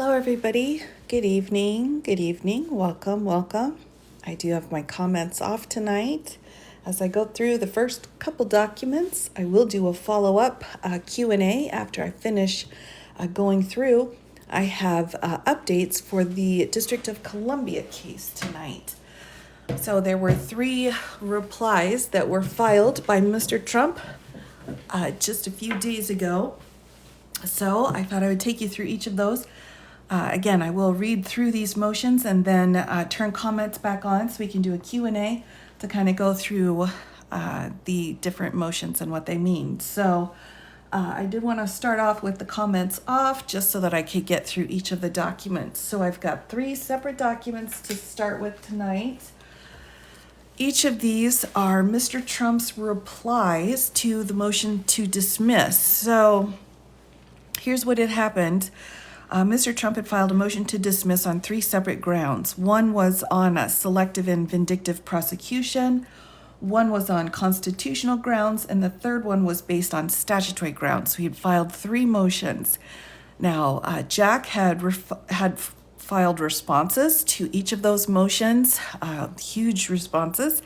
Hello, everybody. Good evening. Good evening. Welcome. Welcome. I do have my comments off tonight. As I go through the first couple documents, I will do a follow-up Q&A after I finish going through. I have updates for the District of Columbia case tonight. So there were 3 replies that were filed by Mr. Trump just a few days ago. So I thought I would take you through each of those. Again, I will read through these motions and then turn comments back on so we can do a Q&A to kind of go through the different motions and what they mean. So I did want to start off with the comments off just so that I could get through each of the documents. So I've got 3 separate documents to start with tonight. Each of these are Mr. Trump's replies to the motion to dismiss. So here's what had happened. Mr. Trump had filed a motion to dismiss on 3 separate grounds. One was on a selective and vindictive prosecution, one was on constitutional grounds, and the third one was based on statutory grounds. So he had filed 3 motions. Now, Jack had filed responses to each of those motions, huge responses.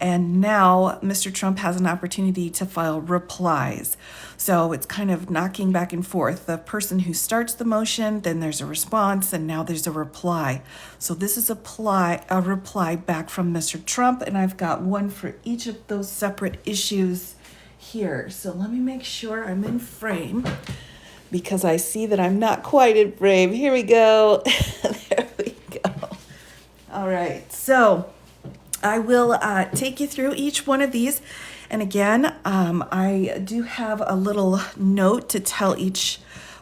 And now Mr. Trump has an opportunity to file replies. So it's kind of knocking back and forth. The person who starts the motion, then there's a response, and now there's a reply. So this is a reply back from Mr. Trump, and I've got one for each of those separate issues here. So let me make sure I'm in frame because I see that I'm not quite in frame. Here we go. There we go. All right. So I will take you through each one of these. And again, I do have a little note to tell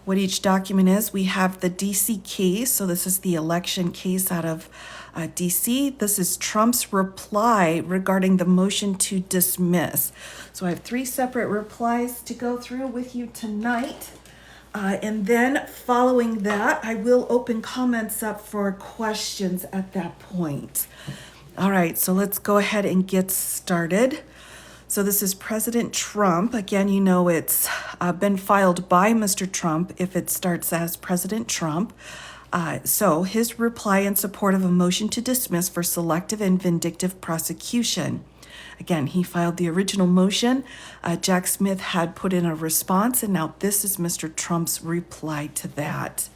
what each document is. We have the DC case. So this is the election case out of DC. This is Trump's reply regarding the motion to dismiss. So I have 3 separate replies to go through with you tonight. And then following that, I will open comments up for questions at that point. All right, so let's go ahead and get started. So this is President Trump. Again, you know it's been filed by Mr. Trump if it starts as President Trump. So his reply in support of a motion to dismiss for selective and vindictive prosecution. Again, he filed the original motion. Jack Smith had put in a response, and now this is Mr. Trump's reply to that.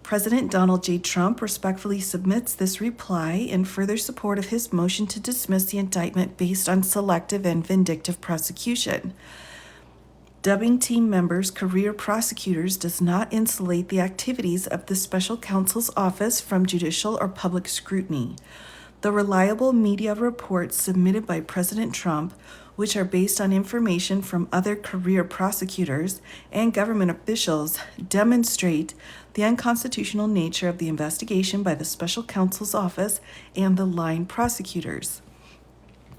President Donald J. Trump respectfully submits this reply in further support of his motion to dismiss the indictment based on selective and vindictive prosecution. Dubbing team members career prosecutors does not insulate the activities of the special counsel's office from judicial or public scrutiny. The reliable media reports submitted by President Trump, which are based on information from other career prosecutors and government officials, demonstrate the unconstitutional nature of the investigation by the special counsel's office and the line prosecutors.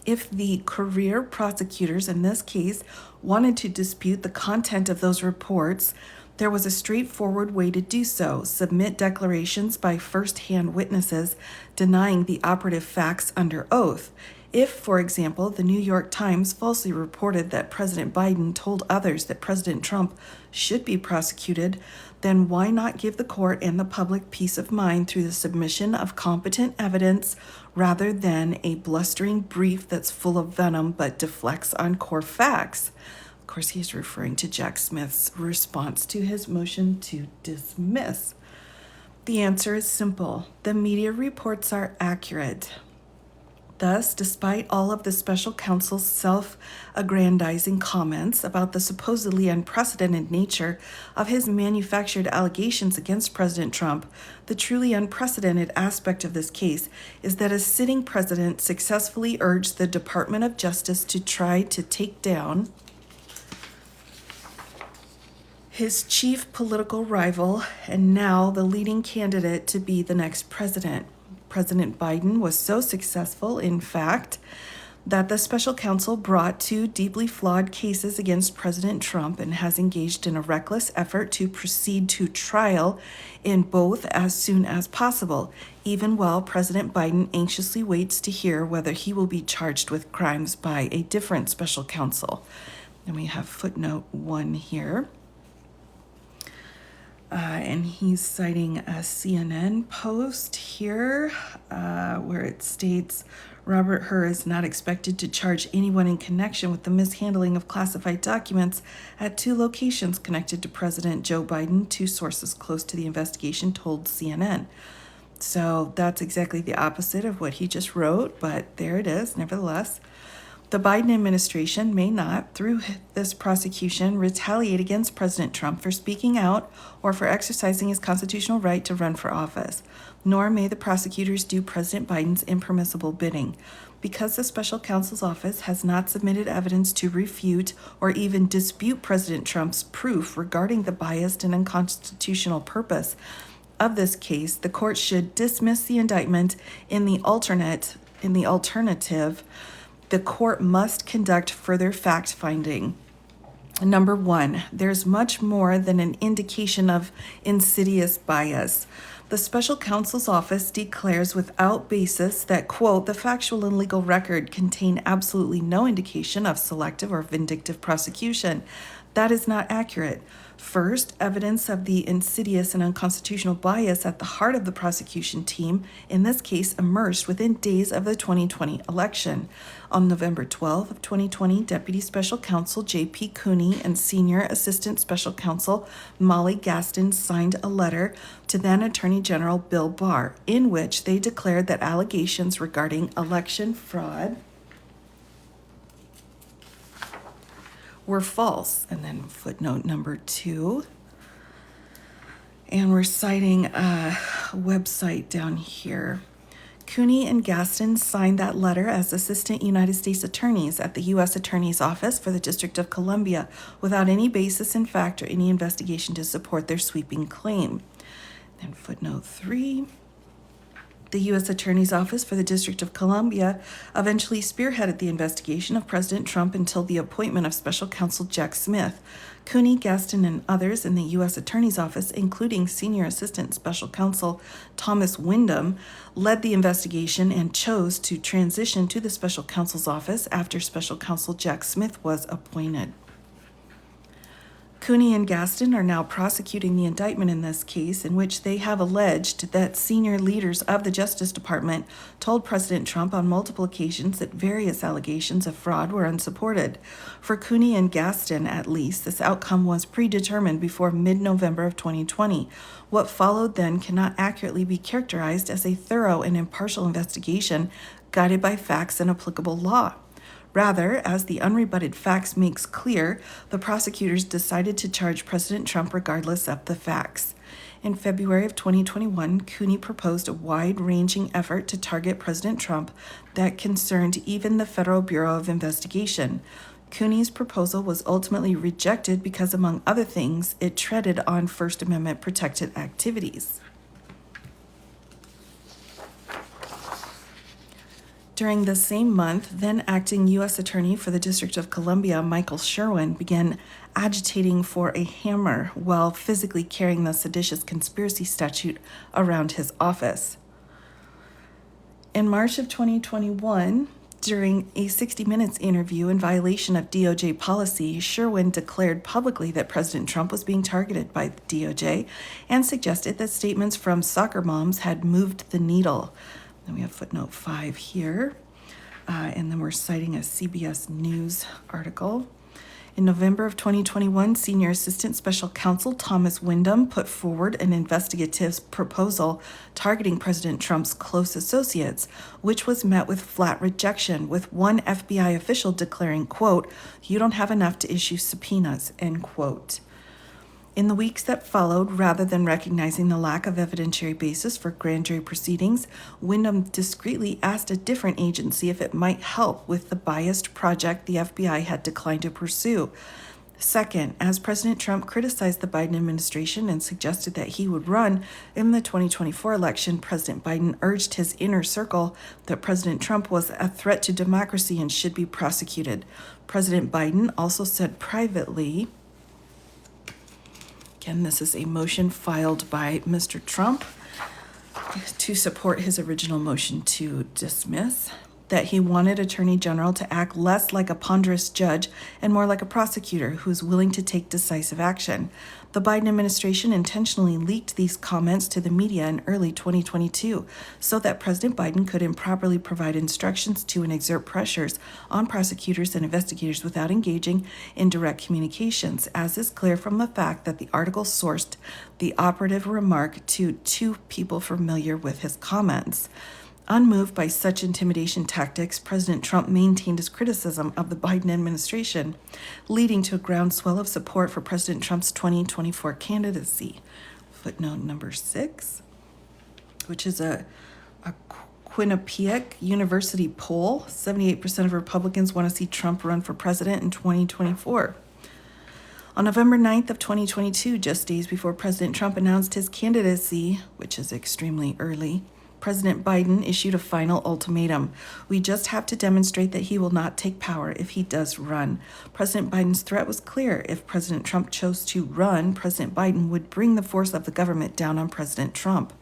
If the career prosecutors in this case wanted to dispute the content of those reports, there was a straightforward way to do so: submit declarations by first-hand witnesses denying the operative facts under oath. If, for example, the New York Times falsely reported that President Biden told others that President Trump should be prosecuted, then why not give the court and the public peace of mind through the submission of competent evidence rather than a blustering brief that's full of venom but deflects on core facts? Of course, he's referring to Jack Smith's response to his motion to dismiss. The answer is simple. The media reports are accurate. Thus, despite all of the special counsel's self-aggrandizing comments about the supposedly unprecedented nature of his manufactured allegations against President Trump, the truly unprecedented aspect of this case is that a sitting president successfully urged the Department of Justice to try to take down his chief political rival and now the leading candidate to be the next president. President Biden was so successful, in fact, that the special counsel brought 2 deeply flawed cases against President Trump and has engaged in a reckless effort to proceed to trial in both as soon as possible, even while President Biden anxiously waits to hear whether he will be charged with crimes by a different special counsel. And we have footnote 1 here. And he's citing a CNN post here where it states Robert Hur is not expected to charge anyone in connection with the mishandling of classified documents at 2 locations connected to President Joe Biden, 2 sources close to the investigation told CNN. So that's exactly the opposite of what he just wrote, but there it is, nevertheless. The Biden administration may not, through this prosecution, retaliate against President Trump for speaking out or for exercising his constitutional right to run for office, nor may the prosecutors do President Biden's impermissible bidding. Because the special counsel's office has not submitted evidence to refute or even dispute President Trump's proof regarding the biased and unconstitutional purpose of this case, the court should dismiss the indictment. In the alternative, the court must conduct further fact-finding. Number 1, there's much more than an indication of insidious bias. The special counsel's office declares without basis that, quote, the factual and legal record contain absolutely no indication of selective or vindictive prosecution. That is not accurate. First, evidence of the insidious and unconstitutional bias at the heart of the prosecution team, in this case, emerged within days of the 2020 election. On November 12 of 2020, Deputy Special Counsel J.P. Cooney and Senior Assistant Special Counsel Molly Gaston signed a letter to then Attorney General Bill Barr, in which they declared that allegations regarding election fraud were false. And then footnote number 2. And we're citing a website down here. Cooney and Gaston signed that letter as Assistant United States Attorneys at the U.S. Attorney's Office for the District of Columbia without any basis in fact or any investigation to support their sweeping claim. Then footnote 3. The U.S. Attorney's Office for the District of Columbia eventually spearheaded the investigation of President Trump until the appointment of Special Counsel Jack Smith. Cooney, Gaston, and others in the U.S. Attorney's Office, including Senior Assistant Special Counsel Thomas Windom, led the investigation and chose to transition to the Special Counsel's office after Special Counsel Jack Smith was appointed. Cooney and Gaston are now prosecuting the indictment in this case, in which they have alleged that senior leaders of the Justice Department told President Trump on multiple occasions that various allegations of fraud were unsupported. For Cooney and Gaston, at least, this outcome was predetermined before mid-November of 2020. What followed then cannot accurately be characterized as a thorough and impartial investigation guided by facts and applicable law. Rather, as the unrebutted facts makes clear, the prosecutors decided to charge President Trump regardless of the facts. In February of 2021, Cooney proposed a wide-ranging effort to target President Trump that concerned even the Federal Bureau of Investigation. Cooney's proposal was ultimately rejected because, among other things, it treaded on First Amendment protected activities. During the same month, then acting U.S. Attorney for the District of Columbia, Michael Sherwin, began agitating for a hammer while physically carrying the seditious conspiracy statute around his office. In March of 2021, during a 60 Minutes interview in violation of DOJ policy, Sherwin declared publicly that President Trump was being targeted by the DOJ and suggested that statements from soccer moms had moved the needle. Then we have footnote 5 here, and then we're citing a CBS News article. In November of 2021, Senior Assistant Special Counsel Thomas Windom put forward an investigative proposal targeting President Trump's close associates, which was met with flat rejection, with one FBI official declaring, quote, "You don't have enough to issue subpoenas," end quote. In the weeks that followed, rather than recognizing the lack of evidentiary basis for grand jury proceedings, Windom discreetly asked a different agency if it might help with the biased project the FBI had declined to pursue. Second, as President Trump criticized the Biden administration and suggested that he would run in the 2024 election, President Biden urged his inner circle that President Trump was a threat to democracy and should be prosecuted. President Biden also said privately, again, this is a motion filed by Mr. Trump to support his original motion to dismiss. that he wanted Attorney General to act less like a ponderous judge and more like a prosecutor who is willing to take decisive action. The Biden administration intentionally leaked these comments to the media in early 2022 so that President Biden could improperly provide instructions to and exert pressures on prosecutors and investigators without engaging in direct communications, as is clear from the fact that the article sourced the operative remark to two people familiar with his comments. Unmoved by such intimidation tactics, President Trump maintained his criticism of the Biden administration, leading to a groundswell of support for President Trump's 2024 candidacy. Footnote number 6, which is a Quinnipiac University poll. 78% of Republicans want to see Trump run for president in 2024. On November 9th of 2022, just days before President Trump announced his candidacy, which is extremely early, President Biden issued a final ultimatum. We just have to demonstrate that he will not take power if he does run. President Biden's threat was clear. If President Trump chose to run, President Biden would bring the force of the government down on President Trump.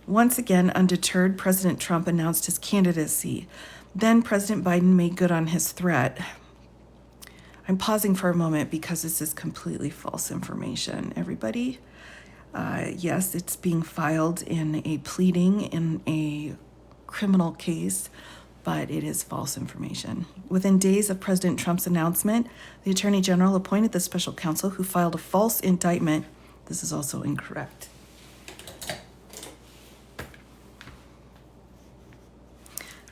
Once again, undeterred, President Trump announced his candidacy. Then President Biden made good on his threat. I'm pausing for a moment because this is completely false information, everybody. Yes, it's being filed in a pleading in a criminal case, but it is false information. Within days of President Trump's announcement, the Attorney General appointed the special counsel who filed a false indictment. This is also incorrect.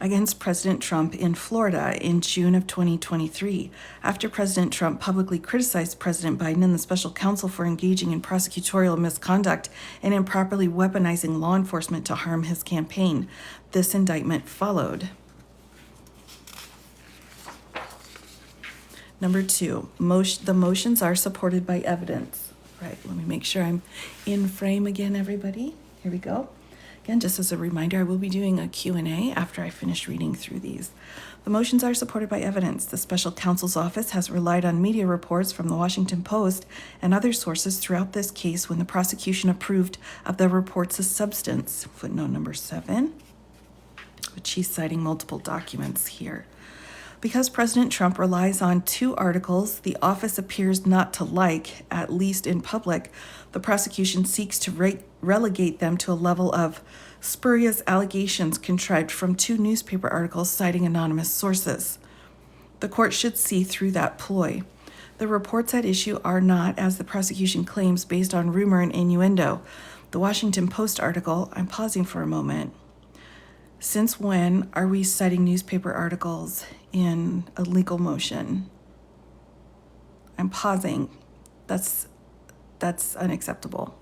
Against President Trump in Florida in June of 2023, after President Trump publicly criticized President Biden and the special counsel for engaging in prosecutorial misconduct and improperly weaponizing law enforcement to harm his campaign. This indictment followed. Number 2, the motions are supported by evidence. Right, let me make sure I'm in frame again, everybody. Here we go. Again, just as a reminder, I will be doing a Q&A after I finish reading through these. The motions are supported by evidence. The special counsel's office has relied on media reports from the Washington Post and other sources throughout this case when the prosecution approved of the reports' substance. Footnote number 7, which he's citing multiple documents here. Because President Trump relies on 2 articles the office appears not to like, at least in public, the prosecution seeks to relegate them to a level of spurious allegations contrived from 2 newspaper articles citing anonymous sources. The court should see through that ploy. The reports at issue are not, as the prosecution claims, based on rumor and innuendo. The Washington Post article, I'm pausing for a moment. Since when are we citing newspaper articles in a legal motion? I'm pausing. That's unacceptable.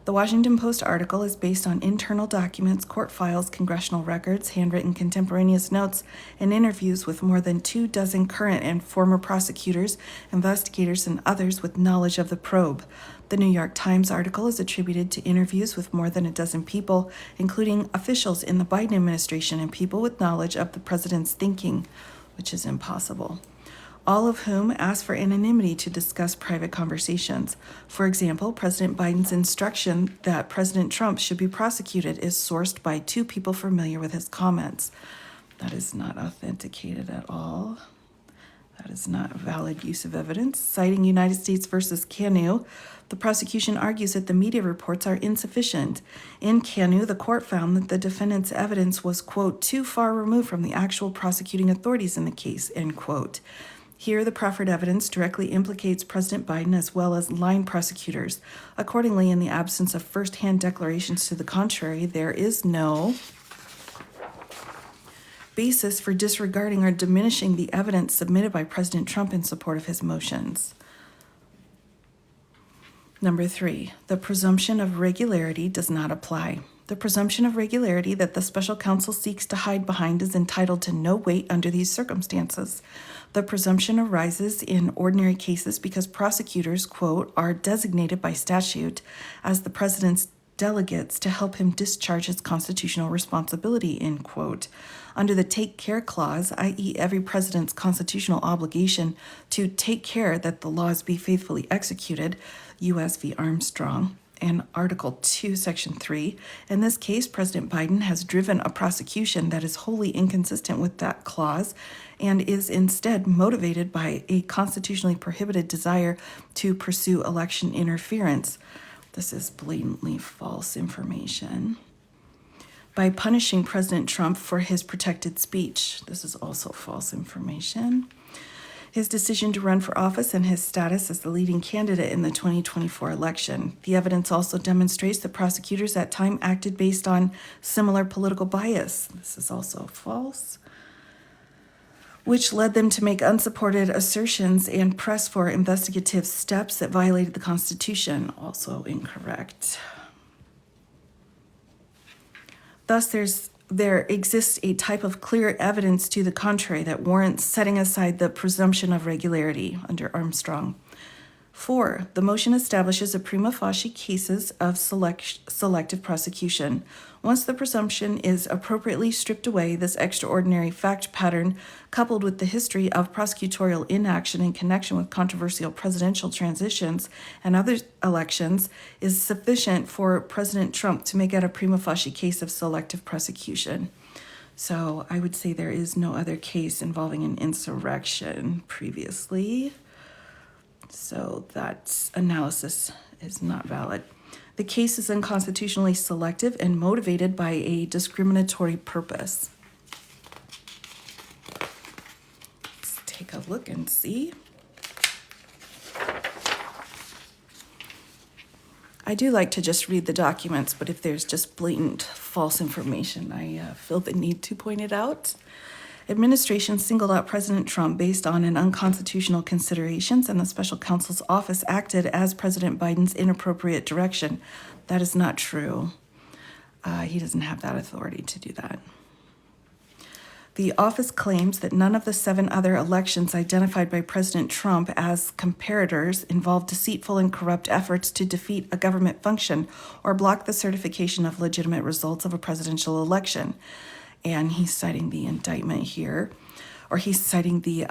The Washington Post article is based on internal documents, court files, congressional records, handwritten contemporaneous notes, and interviews with more than 24 current and former prosecutors, investigators, and others with knowledge of the probe. The New York Times article is attributed to interviews with more than 12 people, including officials in the Biden administration and people with knowledge of the president's thinking, which is impossible, all of whom asked for anonymity to discuss private conversations. For example, President Biden's instruction that President Trump should be prosecuted is sourced by 2 people familiar with his comments. That is not authenticated at all. That is not a valid use of evidence. Citing United States versus Canu, the prosecution argues that the media reports are insufficient. In Canu, the court found that the defendant's evidence was, quote, too far removed from the actual prosecuting authorities in the case, end quote. Here, the proffered evidence directly implicates President Biden as well as line prosecutors. Accordingly, in the absence of first-hand declarations to the contrary, there is no basis for disregarding or diminishing the evidence submitted by President Trump in support of his motions. Number 3, the presumption of regularity does not apply. The presumption of regularity that the special counsel seeks to hide behind is entitled to no weight under these circumstances. The presumption arises in ordinary cases because prosecutors, quote, are designated by statute as the president's delegates to help him discharge his constitutional responsibility, end quote. Under the Take Care Clause, i.e. every president's constitutional obligation to take care that the laws be faithfully executed, U.S. v. Armstrong, and Article 2, Section 3. In this case, President Biden has driven a prosecution that is wholly inconsistent with that clause and is instead motivated by a constitutionally prohibited desire to pursue election interference. This is blatantly false information. By punishing President Trump for his protected speech. This is also false information. His decision to run for office and his status as the leading candidate in the 2024 election. The evidence also demonstrates that prosecutors at time acted based on similar political bias. This is also false, which led them to make unsupported assertions and press for investigative steps that violated the Constitution. Also incorrect. Thus, there exists a type of clear evidence to the contrary that warrants setting aside the presumption of regularity under Armstrong. 4, the motion establishes a prima facie cases of selective prosecution. Once the presumption is appropriately stripped away, this extraordinary fact pattern, coupled with the history of prosecutorial inaction in connection with controversial presidential transitions and other elections, is sufficient for President Trump to make out a prima facie case of selective prosecution. So I would say there is no other case involving an insurrection previously. So that analysis is not valid. The case is unconstitutionally selective and motivated by a discriminatory purpose. Let's take a look and see. I do like to just read the documents, but if there's just blatant false information, I feel the need to point it out. Administration singled out President Trump based on an unconstitutional considerations, and the special counsel's office acted as President Biden's inappropriate direction. That is not true. He doesn't have that authority to do that. The office claims that none of the 7 other elections identified by President Trump as comparators involved deceitful and corrupt efforts to defeat a government function or block the certification of legitimate results of a presidential election. And he's citing the indictment here, or he's citing the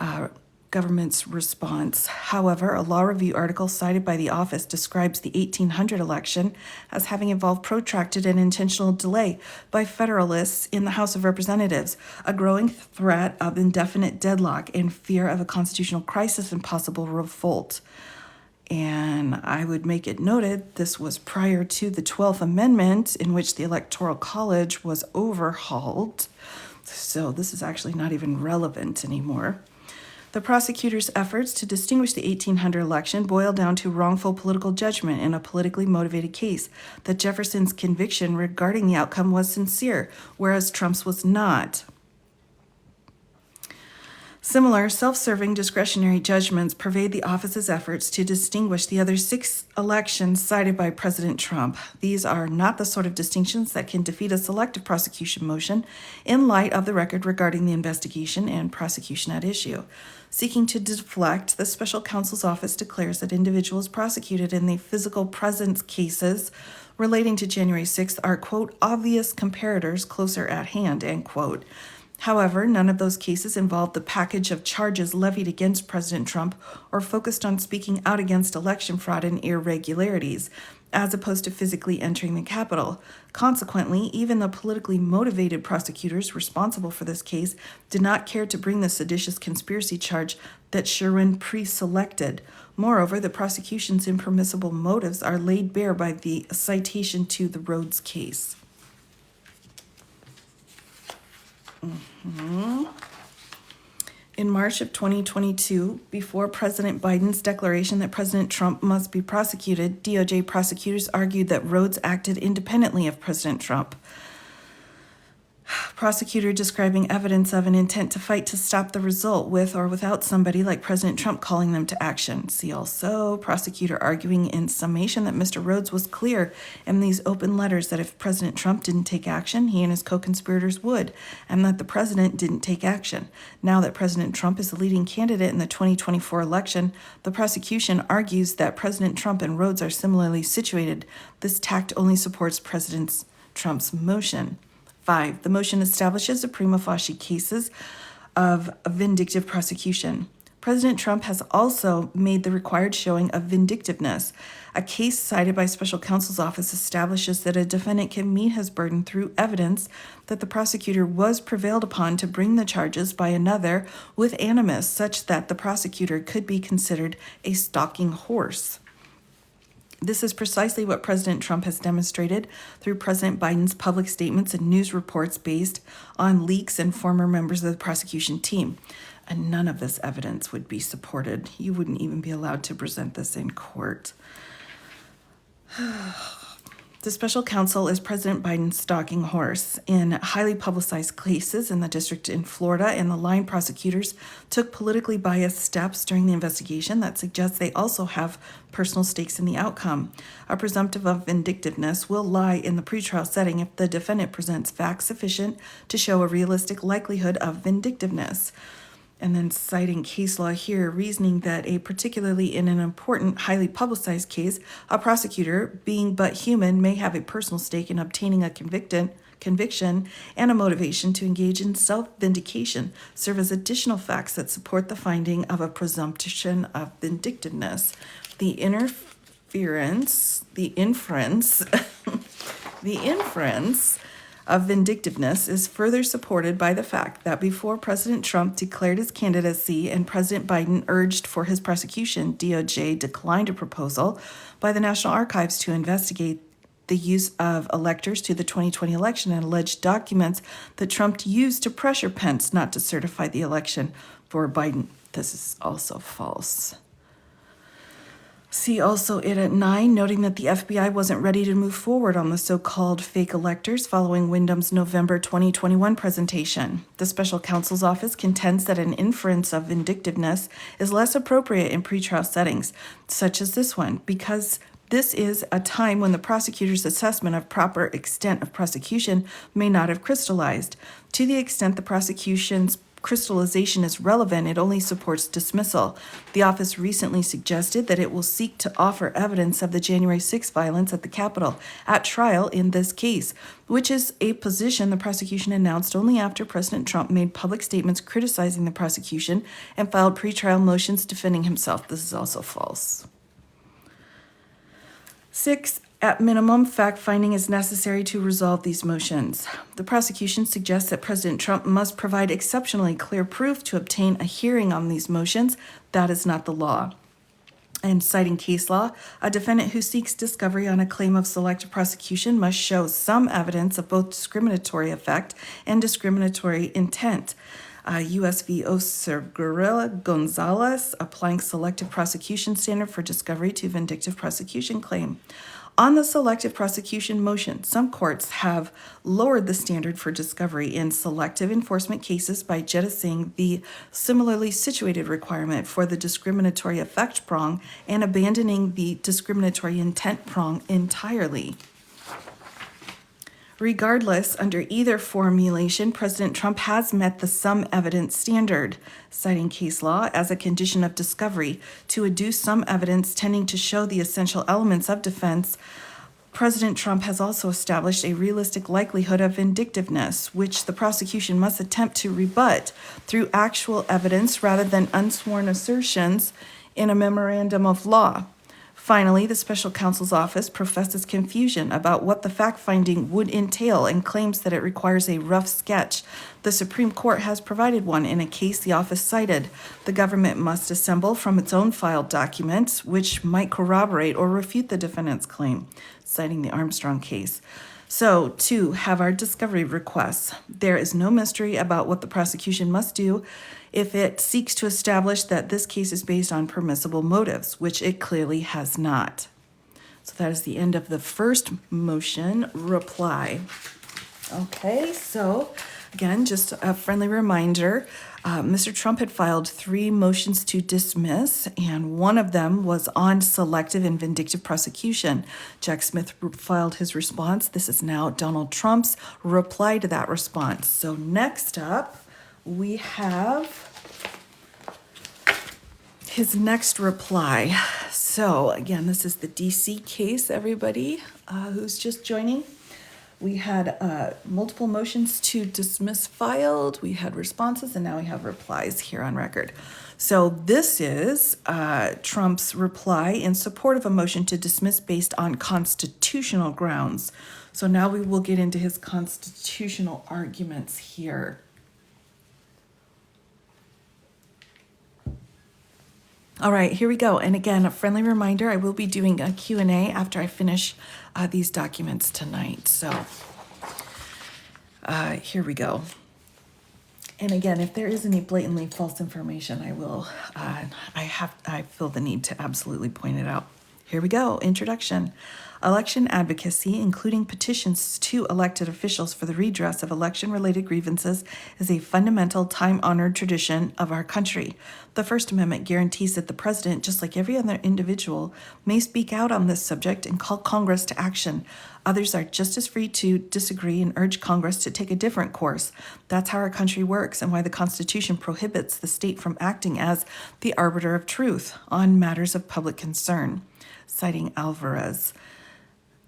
government's response. However, a law review article cited by the office describes the 1800 election as having involved protracted and intentional delay by Federalists in the House of Representatives, a growing threat of indefinite deadlock, and fear of a constitutional crisis and possible revolt. And I would make it noted this was prior to the 12th Amendment, in which the Electoral College was overhauled. So this is actually not even relevant anymore. The prosecutor's efforts to distinguish the 1800 election boil down to wrongful political judgment in a politically motivated case, that Jefferson's conviction regarding the outcome was sincere, whereas Trump's was not. Similar self-serving discretionary judgments pervade the office's efforts to distinguish the other 6 elections cited by President Trump. These are not the sort of distinctions that can defeat a selective prosecution motion in light of the record regarding the investigation and prosecution at issue. Seeking to deflect, the special counsel's office declares that individuals prosecuted in the physical presence cases relating to January 6th are, quote, obvious comparators closer at hand, end quote. However, none of those cases involved the package of charges levied against President Trump or focused on speaking out against election fraud and irregularities, as opposed to physically entering the Capitol. Consequently, even the politically motivated prosecutors responsible for this case did not care to bring the seditious conspiracy charge that Sherwin pre-selected. Moreover, the prosecution's impermissible motives are laid bare by the citation to the Rhodes case. In March of 2022, before President Biden's declaration that President Trump must be prosecuted, DOJ prosecutors argued that Rhodes acted independently of President Trump. Prosecutor describing evidence of an intent to fight to stop the result with or without somebody like President Trump calling them to action. See also prosecutor arguing in summation that Mr. Rhodes was clear in these open letters that if President Trump didn't take action, he and his co-conspirators would, and that the president didn't take action. Now that President Trump is the leading candidate in the 2024 election, the prosecution argues that President Trump and Rhodes are similarly situated. This tact only supports President Trump's motion. 5. The motion establishes a prima facie cases of a vindictive prosecution. President Trump has also made the required showing of vindictiveness. A case cited by Special Counsel's Office establishes that a defendant can meet his burden through evidence that the prosecutor was prevailed upon to bring the charges by another with animus, such that the prosecutor could be considered a stalking horse. This is precisely what President Trump has demonstrated through President Biden's public statements and news reports based on leaks and former members of the prosecution team. And none of this evidence would be supported. You wouldn't even be allowed to present this in court. The special counsel is President Biden's stalking horse. In highly publicized cases in the district in Florida, and the line prosecutors took politically biased steps during the investigation that suggests they also have personal stakes in the outcome. A presumptive of vindictiveness will lie in the pretrial setting if the defendant presents facts sufficient to show a realistic likelihood of vindictiveness. And then citing case law here, reasoning that particularly in an important, highly publicized case, a prosecutor, being but human, may have a personal stake in obtaining a conviction and a motivation to engage in self-vindication, serve as additional facts that support the finding of a presumption of vindictiveness. The inference of vindictiveness is further supported by the fact that before President Trump declared his candidacy and President Biden urged for his prosecution, DOJ declined a proposal by the National Archives to investigate the use of electors to the 2020 election and alleged documents that Trump used to pressure Pence not to certify the election for Biden. This is also false. See also it at 9, noting that the FBI wasn't ready to move forward on the so-called fake electors following Wyndham's November 2021 presentation. The special counsel's office contends that an inference of vindictiveness is less appropriate in pretrial settings, such as this one, because this is a time when the prosecutor's assessment of proper extent of prosecution may not have crystallized. To the extent the prosecution's crystallization is relevant, it only supports dismissal. The office recently suggested that it will seek to offer evidence of the January 6th violence at the Capitol at trial in this case, which is a position the prosecution announced only after President Trump made public statements criticizing the prosecution and filed pretrial motions defending himself. This is also false. 6. At minimum, fact-finding is necessary to resolve these motions. The prosecution suggests that President Trump must provide exceptionally clear proof to obtain a hearing on these motions. That is not the law. And citing case law, a defendant who seeks discovery on a claim of selective prosecution must show some evidence of both discriminatory effect and discriminatory intent. U.S. v. Oseguera Gonzalez, applying selective prosecution standard for discovery to vindictive prosecution claim. On the selective prosecution motion, some courts have lowered the standard for discovery in selective enforcement cases by jettisoning the similarly situated requirement for the discriminatory effect prong and abandoning the discriminatory intent prong entirely. Regardless, under either formulation, President Trump has met the some evidence standard, citing case law as a condition of discovery to adduce some evidence tending to show the essential elements of defense. President Trump has also established a realistic likelihood of vindictiveness, which the prosecution must attempt to rebut through actual evidence rather than unsworn assertions in a memorandum of law. Finally, the special counsel's office professes confusion about what the fact-finding would entail and claims that it requires a rough sketch. The Supreme Court has provided one in a case the office cited. The government must assemble from its own filed documents, which might corroborate or refute the defendant's claim, citing the Armstrong case. So, 2, have our discovery requests. There is no mystery about what the prosecution must do if it seeks to establish that this case is based on permissible motives, which it clearly has not. So that is the end of the first motion reply. Okay, so again, just a friendly reminder, Mr. Trump had filed 3 motions to dismiss, and one of them was on selective and vindictive prosecution. Jack Smith filed his response. This is now Donald Trump's reply to that response. So next up, we have his next reply. So again, this is the DC case, everybody who's just joining. We had multiple motions to dismiss filed, we had responses, and now we have replies here on record. So this is Trump's reply in support of a motion to dismiss based on constitutional grounds. So now we will get into his constitutional arguments here. All right, here we go. And again, a friendly reminder, I will be doing a Q&A after I finish these documents tonight. So here we go. And again, if there is any blatantly false information, I feel the need to absolutely point it out. Here we go. Introduction. Election advocacy, including petitions to elected officials for the redress of election-related grievances, is a fundamental, time-honored tradition of our country. The First Amendment guarantees that the president, just like every other individual, may speak out on this subject and call Congress to action. Others are just as free to disagree and urge Congress to take a different course. That's how our country works and why the Constitution prohibits the state from acting as the arbiter of truth on matters of public concern. Citing Alvarez.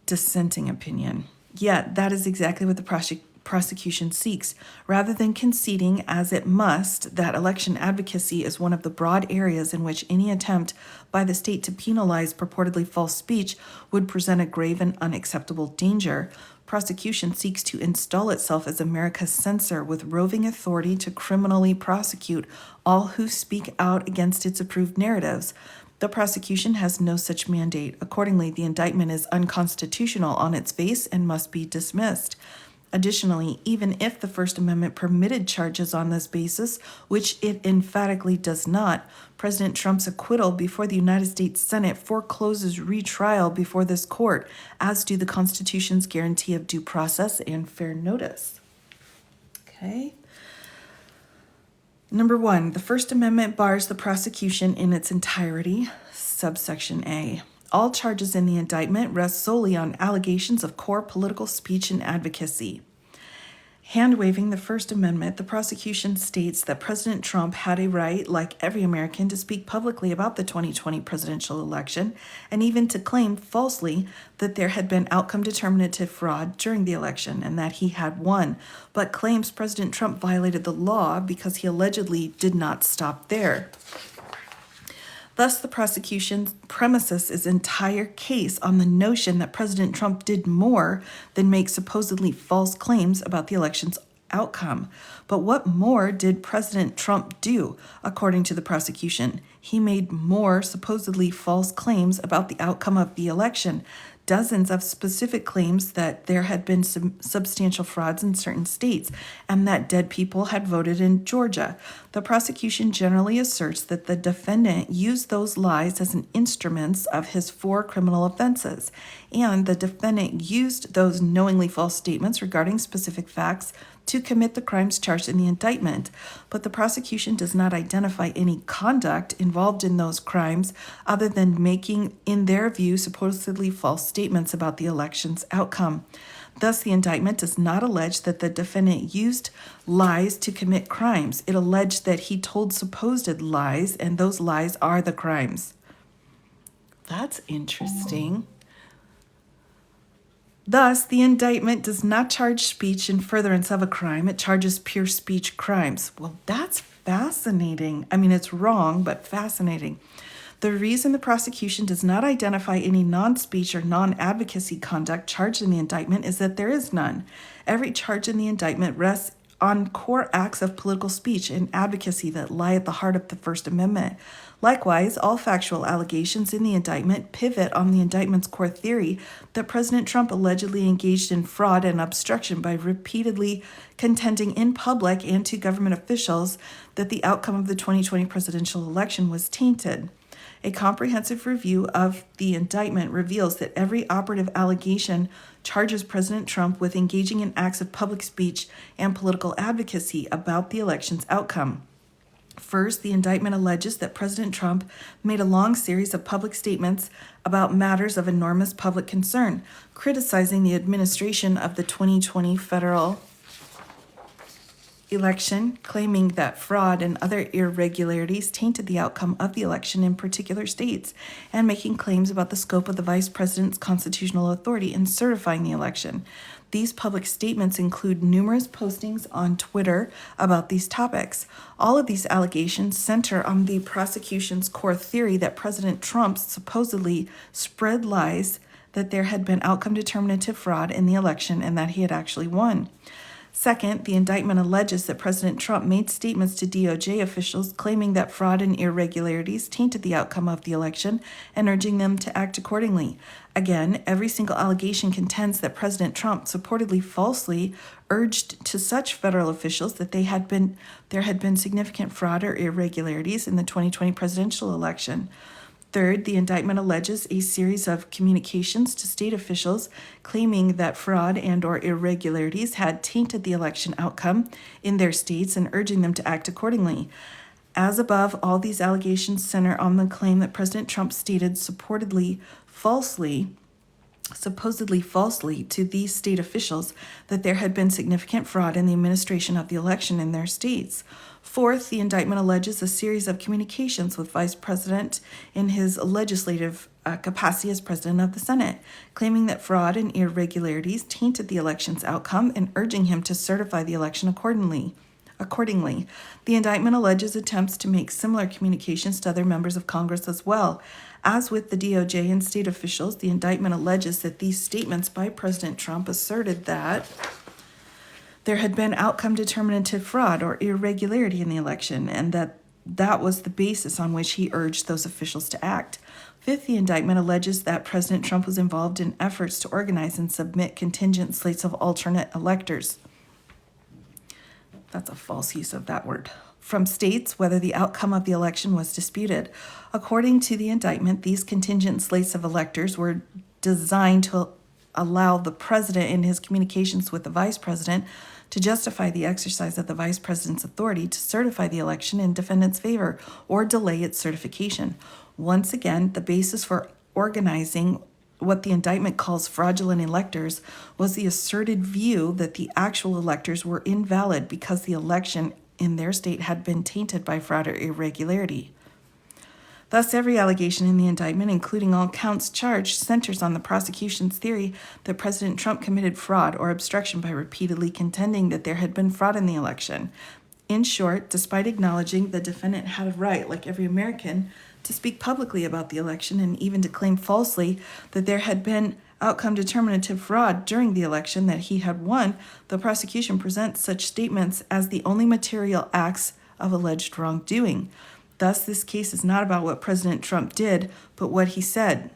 Dissenting opinion. Yet, that is exactly what the prosecution seeks. Rather than conceding, as it must, that election advocacy is one of the broad areas in which any attempt by the state to penalize purportedly false speech would present a grave and unacceptable danger, prosecution seeks to install itself as America's censor with roving authority to criminally prosecute all who speak out against its approved narratives. The prosecution has no such mandate. Accordingly, the indictment is unconstitutional on its face and must be dismissed. Additionally, even if the First Amendment permitted charges on this basis, which it emphatically does not, President Trump's acquittal before the United States Senate forecloses retrial before this court, as do the Constitution's guarantee of due process and fair notice. Okay. Number 1, the First Amendment bars the prosecution in its entirety, subsection A. All charges in the indictment rest solely on allegations of core political speech and advocacy. Hand-waving the First Amendment, the prosecution states that President Trump had a right, like every American, to speak publicly about the 2020 presidential election, and even to claim falsely that there had been outcome-determinative fraud during the election and that he had won, but claims President Trump violated the law because he allegedly did not stop there. Thus, the prosecution premises its entire case on the notion that President Trump did more than make supposedly false claims about the election's outcome. But what more did President Trump do, according to the prosecution? He made more supposedly false claims about the outcome of the election. Dozens of specific claims that there had been substantial frauds in certain states and that dead people had voted in Georgia. The prosecution generally asserts that the defendant used those lies as an instruments of his 4 criminal offenses, and the defendant used those knowingly false statements regarding specific facts to commit the crimes charged in the indictment, but the prosecution does not identify any conduct involved in those crimes other than making, in their view, supposedly false statements about the election's outcome. Thus, the indictment does not allege that the defendant used lies to commit crimes. It alleged that he told supposed lies, and those lies are the crimes. That's interesting. Thus, the indictment does not charge speech in furtherance of a crime. It charges pure speech crimes. Well, that's fascinating. I mean, it's wrong, but fascinating. The reason the prosecution does not identify any non-speech or non-advocacy conduct charged in the indictment is that there is none. Every charge in the indictment rests on core acts of political speech and advocacy that lie at the heart of the First Amendment. Likewise, all factual allegations in the indictment pivot on the indictment's core theory that President Trump allegedly engaged in fraud and obstruction by repeatedly contending in public and to government officials that the outcome of the 2020 presidential election was tainted. A comprehensive review of the indictment reveals that every operative allegation charges President Trump with engaging in acts of public speech and political advocacy about the election's outcome. First, the indictment alleges that President Trump made a long series of public statements about matters of enormous public concern, criticizing the administration of the 2020 federal election, claiming that fraud and other irregularities tainted the outcome of the election in particular states, and making claims about the scope of the vice president's constitutional authority in certifying the election. These public statements include numerous postings on Twitter about these topics. All of these allegations center on the prosecution's core theory that President Trump supposedly spread lies that there had been outcome determinative fraud in the election and that he had actually won. Second, the indictment alleges that President Trump made statements to DOJ officials claiming that fraud and irregularities tainted the outcome of the election and urging them to act accordingly. Again, every single allegation contends that President Trump purportedly falsely urged to such federal officials that there had been significant fraud or irregularities in the 2020 presidential election. Third, the indictment alleges a series of communications to state officials claiming that fraud and or irregularities had tainted the election outcome in their states and urging them to act accordingly. As above, all these allegations center on the claim that President Trump stated supposedly falsely to these state officials that there had been significant fraud in the administration of the election in their states. Fourth, the indictment alleges a series of communications with Vice President in his legislative capacity as President of the Senate, claiming that fraud and irregularities tainted the election's outcome and urging him to certify the election accordingly. The indictment alleges attempts to make similar communications to other members of Congress as well. As with the DOJ and state officials, the indictment alleges that these statements by President Trump asserted that there had been outcome determinative fraud or irregularity in the election, and that was the basis on which he urged those officials to act. Fifth, the indictment alleges that President Trump was involved in efforts to organize and submit contingent slates of alternate electors. That's a false use of that word. From states, whether the outcome of the election was disputed. According to the indictment, these contingent slates of electors were designed to allow the president in his communications with the vice president to justify the exercise of the vice president's authority to certify the election in defendant's favor or delay its certification. Once again, the basis for organizing what the indictment calls fraudulent electors was the asserted view that the actual electors were invalid because the election in their state had been tainted by fraud or irregularity. Thus, every allegation in the indictment, including all counts charged, centers on the prosecution's theory that President Trump committed fraud or obstruction by repeatedly contending that there had been fraud in the election. In short, despite acknowledging the defendant had a right, like every American, to speak publicly about the election and even to claim falsely that there had been outcome determinative fraud during the election that he had won, the prosecution presents such statements as the only material acts of alleged wrongdoing. Thus, this case is not about what President Trump did, but what he said.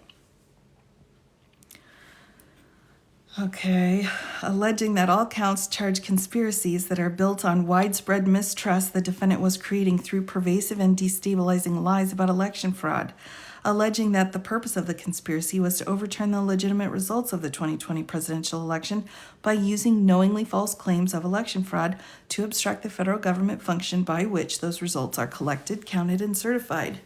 Okay, alleging that all counts charge conspiracies that are built on widespread mistrust the defendant was creating through pervasive and destabilizing lies about election fraud. Alleging that the purpose of the conspiracy was to overturn the legitimate results of the 2020 presidential election by using knowingly false claims of election fraud to obstruct the federal government function by which those results are collected, counted, and certified.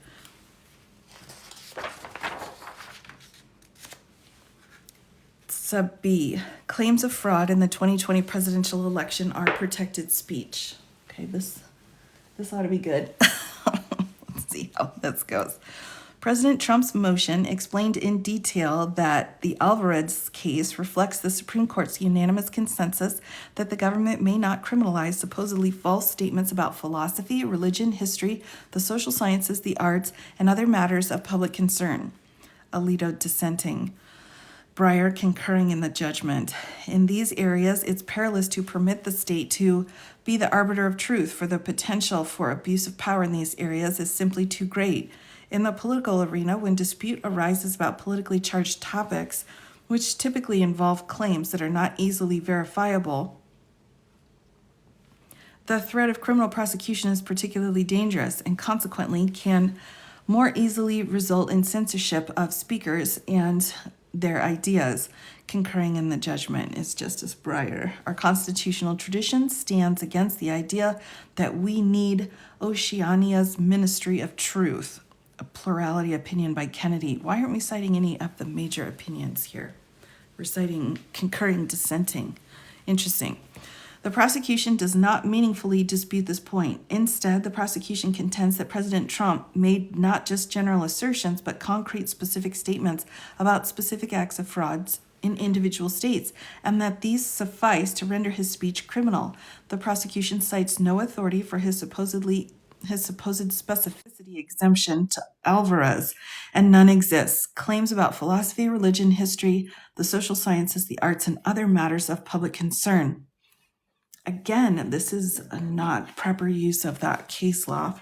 Sub B, claims of fraud in the 2020 presidential election are protected speech. Okay, this ought to be good. Let's see how this goes. President Trump's motion explained in detail that the Alvarez case reflects the Supreme Court's unanimous consensus that the government may not criminalize supposedly false statements about philosophy, religion, history, the social sciences, the arts, and other matters of public concern. Alito dissenting. Breyer concurring in the judgment. In these areas, it's perilous to permit the state to be the arbiter of truth, for the potential for abuse of power in these areas is simply too great. In the political arena, when dispute arises about politically charged topics, which typically involve claims that are not easily verifiable, the threat of criminal prosecution is particularly dangerous and consequently can more easily result in censorship of speakers and their ideas. Concurring in the judgment is Justice Breyer. Our constitutional tradition stands against the idea that we need Oceania's Ministry of Truth, a plurality opinion by Kennedy. Why aren't we citing any of the major opinions here? We're citing concurring, dissenting. Interesting. The prosecution does not meaningfully dispute this point. Instead, the prosecution contends that President Trump made not just general assertions, but concrete specific statements about specific acts of frauds in individual states, and that these suffice to render his speech criminal. The prosecution cites no authority for his supposed specificity exemption to Alvarez, and none exists. Claims about philosophy, religion, history, the social sciences, the arts, and other matters of public concern. Again, this is not proper use of that case law.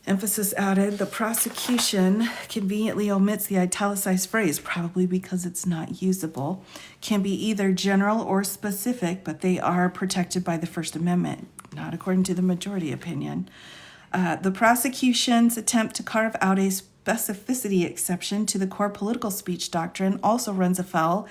Emphasis added, the prosecution conveniently omits the italicized phrase, probably because it's not usable. Can be either general or specific, but they are protected by the First Amendment, not according to the majority opinion. The prosecution's attempt to carve out a specificity exception to the core political speech doctrine also runs afoul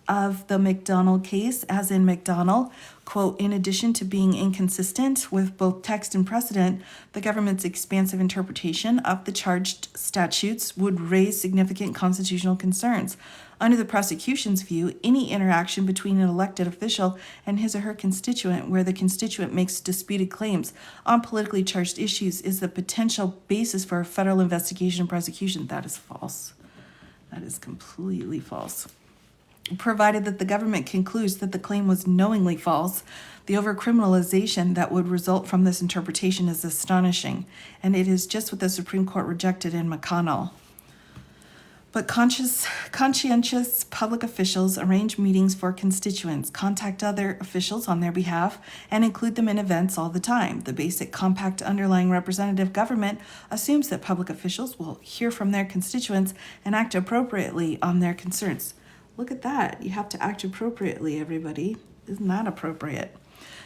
of the McDonald case, as in McDonald, quote, in addition to being inconsistent with both text and precedent, the government's expansive interpretation of the charged statutes would raise significant constitutional concerns. Under the prosecution's view, any interaction between an elected official and his or her constituent where the constituent makes disputed claims on politically charged issues is the potential basis for a federal investigation and prosecution. That is false. That is completely false. Provided that the government concludes that the claim was knowingly false, the overcriminalization that would result from this interpretation is astonishing, and it is just what the Supreme Court rejected in McConnell. But conscientious public officials arrange meetings for constituents, contact other officials on their behalf, and include them in events all the time. The basic compact underlying representative government assumes that public officials will hear from their constituents and act appropriately on their concerns. Look at that. You have to act appropriately, everybody. Isn't that appropriate?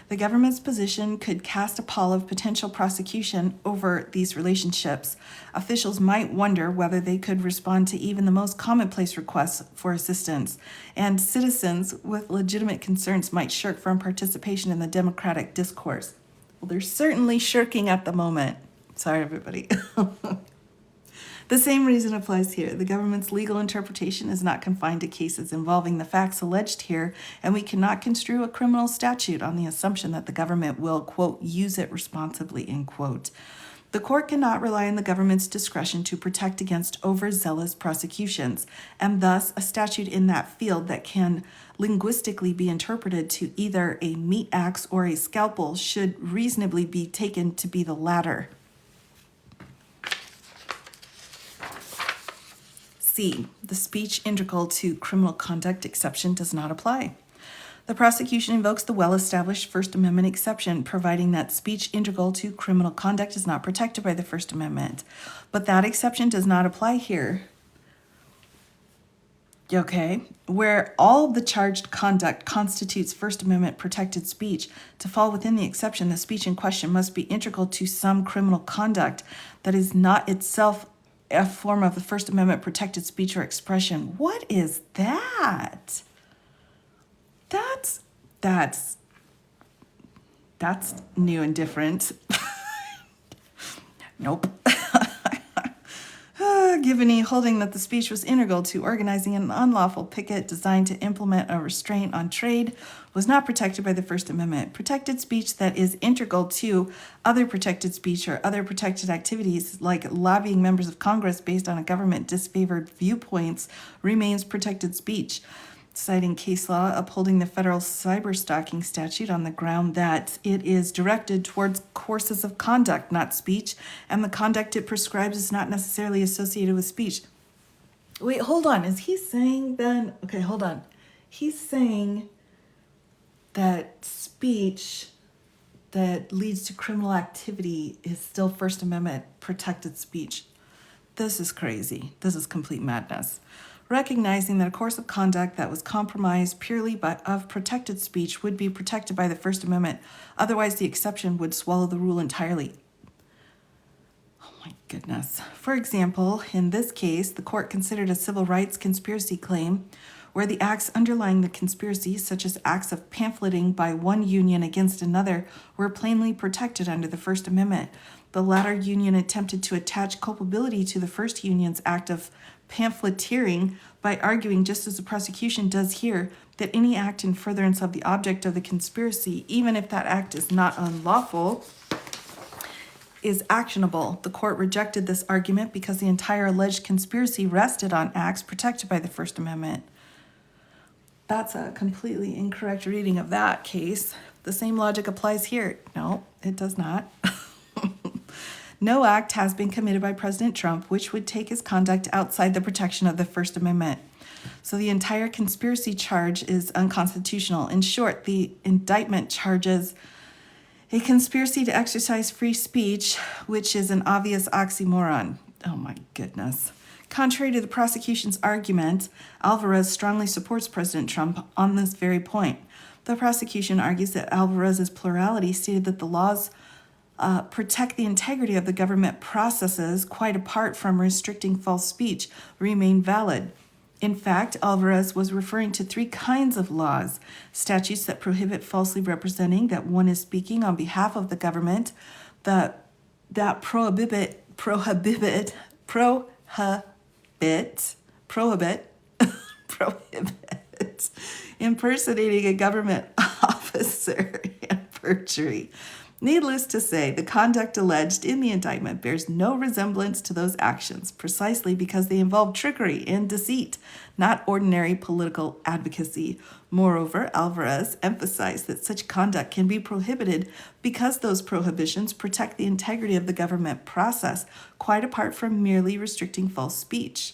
The government's position could cast a pall of potential prosecution over these relationships. Officials might wonder whether they could respond to even the most commonplace requests for assistance, and citizens with legitimate concerns might shirk from participation in the democratic discourse. Well, they're certainly shirking at the moment. Sorry, everybody. The same reason applies here. The government's legal interpretation is not confined to cases involving the facts alleged here, and we cannot construe a criminal statute on the assumption that the government will, quote, use it responsibly, end quote. The court cannot rely on the government's discretion to protect against overzealous prosecutions, and thus a statute in that field that can linguistically be interpreted to either a meat axe or a scalpel should reasonably be taken to be the latter. C. The speech integral to criminal conduct exception does not apply. The prosecution invokes the well-established First Amendment exception, providing that speech integral to criminal conduct is not protected by the First Amendment. But that exception does not apply here. Okay, where all the charged conduct constitutes First Amendment protected speech, to fall within the exception, the speech in question must be integral to some criminal conduct that is not itself a form of the First Amendment protected speech or expression. What is that? That's new and different. Nope. Givney holding that the speech was integral to organizing an unlawful picket designed to implement a restraint on trade was not protected by the First Amendment. Protected speech that is integral to other protected speech or other protected activities like lobbying members of Congress based on a government disfavored viewpoints remains protected speech. Citing case law upholding the federal cyberstalking statute on the ground that it is directed towards courses of conduct, not speech, and the conduct it prescribes is not necessarily associated with speech. Wait, hold on. Is he saying then? Okay, hold on. He's saying that speech that leads to criminal activity is still First Amendment protected speech. This is crazy. This is complete madness. Recognizing that a course of conduct that was compromised purely of protected speech would be protected by the First Amendment. Otherwise, the exception would swallow the rule entirely. Oh my goodness. For example, in this case, the court considered a civil rights conspiracy claim where the acts underlying the conspiracy, such as acts of pamphleting by one union against another, were plainly protected under the First Amendment. The latter union attempted to attach culpability to the first union's act of pamphleteering by arguing, just as the prosecution does here, that any act in furtherance of the object of the conspiracy, even if that act is not unlawful, is actionable. The court rejected this argument because the entire alleged conspiracy rested on acts protected by the First Amendment. That's a completely incorrect reading of that case. The same logic applies here. No, it does not. No act has been committed by President Trump which would take his conduct outside the protection of the First Amendment. So the entire conspiracy charge is unconstitutional. In short, the indictment charges a conspiracy to exercise free speech, which is an obvious oxymoron. Oh my goodness. Contrary to the prosecution's argument, Alvarez strongly supports President Trump on this very point. The prosecution argues that Alvarez's plurality stated that the laws protect the integrity of the government processes, quite apart from restricting false speech, remain valid. In fact, Alvarez was referring to three kinds of laws: statutes that prohibit falsely representing that one is speaking on behalf of the government, that prohibit impersonating a government officer, and perjury. Needless to say, the conduct alleged in the indictment bears no resemblance to those actions, precisely because they involve trickery and deceit, not ordinary political advocacy. Moreover, Alvarez emphasized that such conduct can be prohibited because those prohibitions protect the integrity of the government process, quite apart from merely restricting false speech.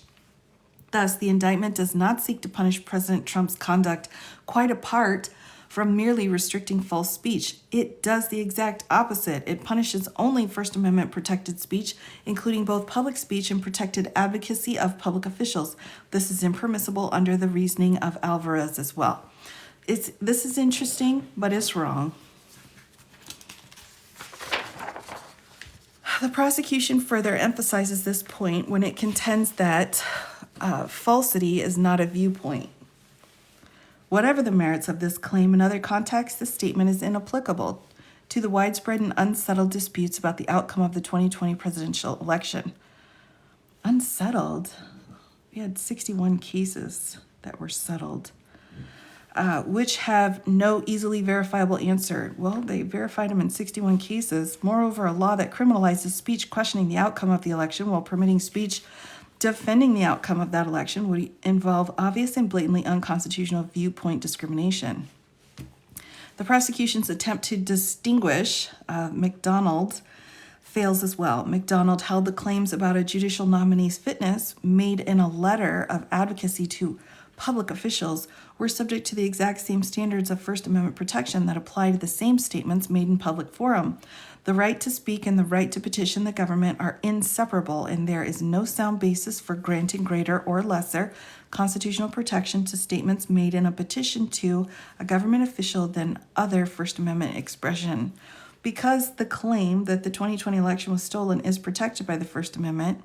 Thus, the indictment does not seek to punish President Trump's conduct quite apart from merely restricting false speech. It does the exact opposite. It punishes only First Amendment protected speech, including both public speech and protected advocacy of public officials. This is impermissible under the reasoning of Alvarez as well. This is interesting, but it's wrong. The prosecution further emphasizes this point when it contends that falsity is not a viewpoint. Whatever the merits of this claim, in other contexts, the statement is inapplicable to the widespread and unsettled disputes about the outcome of the 2020 presidential election. Unsettled? We had 61 cases that were settled, which have no easily verifiable answer. Well, they verified them in 61 cases. Moreover, a law that criminalizes speech questioning the outcome of the election while permitting speech defending the outcome of that election would involve obvious and blatantly unconstitutional viewpoint discrimination. The prosecution's attempt to distinguish McDonald fails as well. McDonald held the claims about a judicial nominee's fitness made in a letter of advocacy to public officials were subject to the exact same standards of First Amendment protection that apply to the same statements made in public forum. The right to speak and the right to petition the government are inseparable, and there is no sound basis for granting greater or lesser constitutional protection to statements made in a petition to a government official than other First Amendment expression. Because the claim that the 2020 election was stolen is protected by the First Amendment,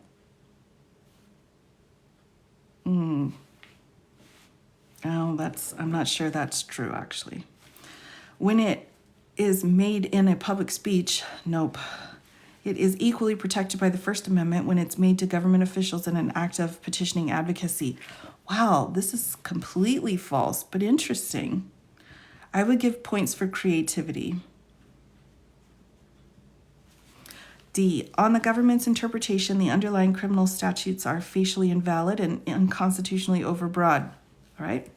I'm not sure that's true, actually. When it is made in a public speech, nope. It is equally protected by the First Amendment when it's made to government officials in an act of petitioning advocacy. Wow, this is completely false, but interesting. I would give points for creativity. D. On the government's interpretation, the underlying criminal statutes are facially invalid and unconstitutionally overbroad. All right?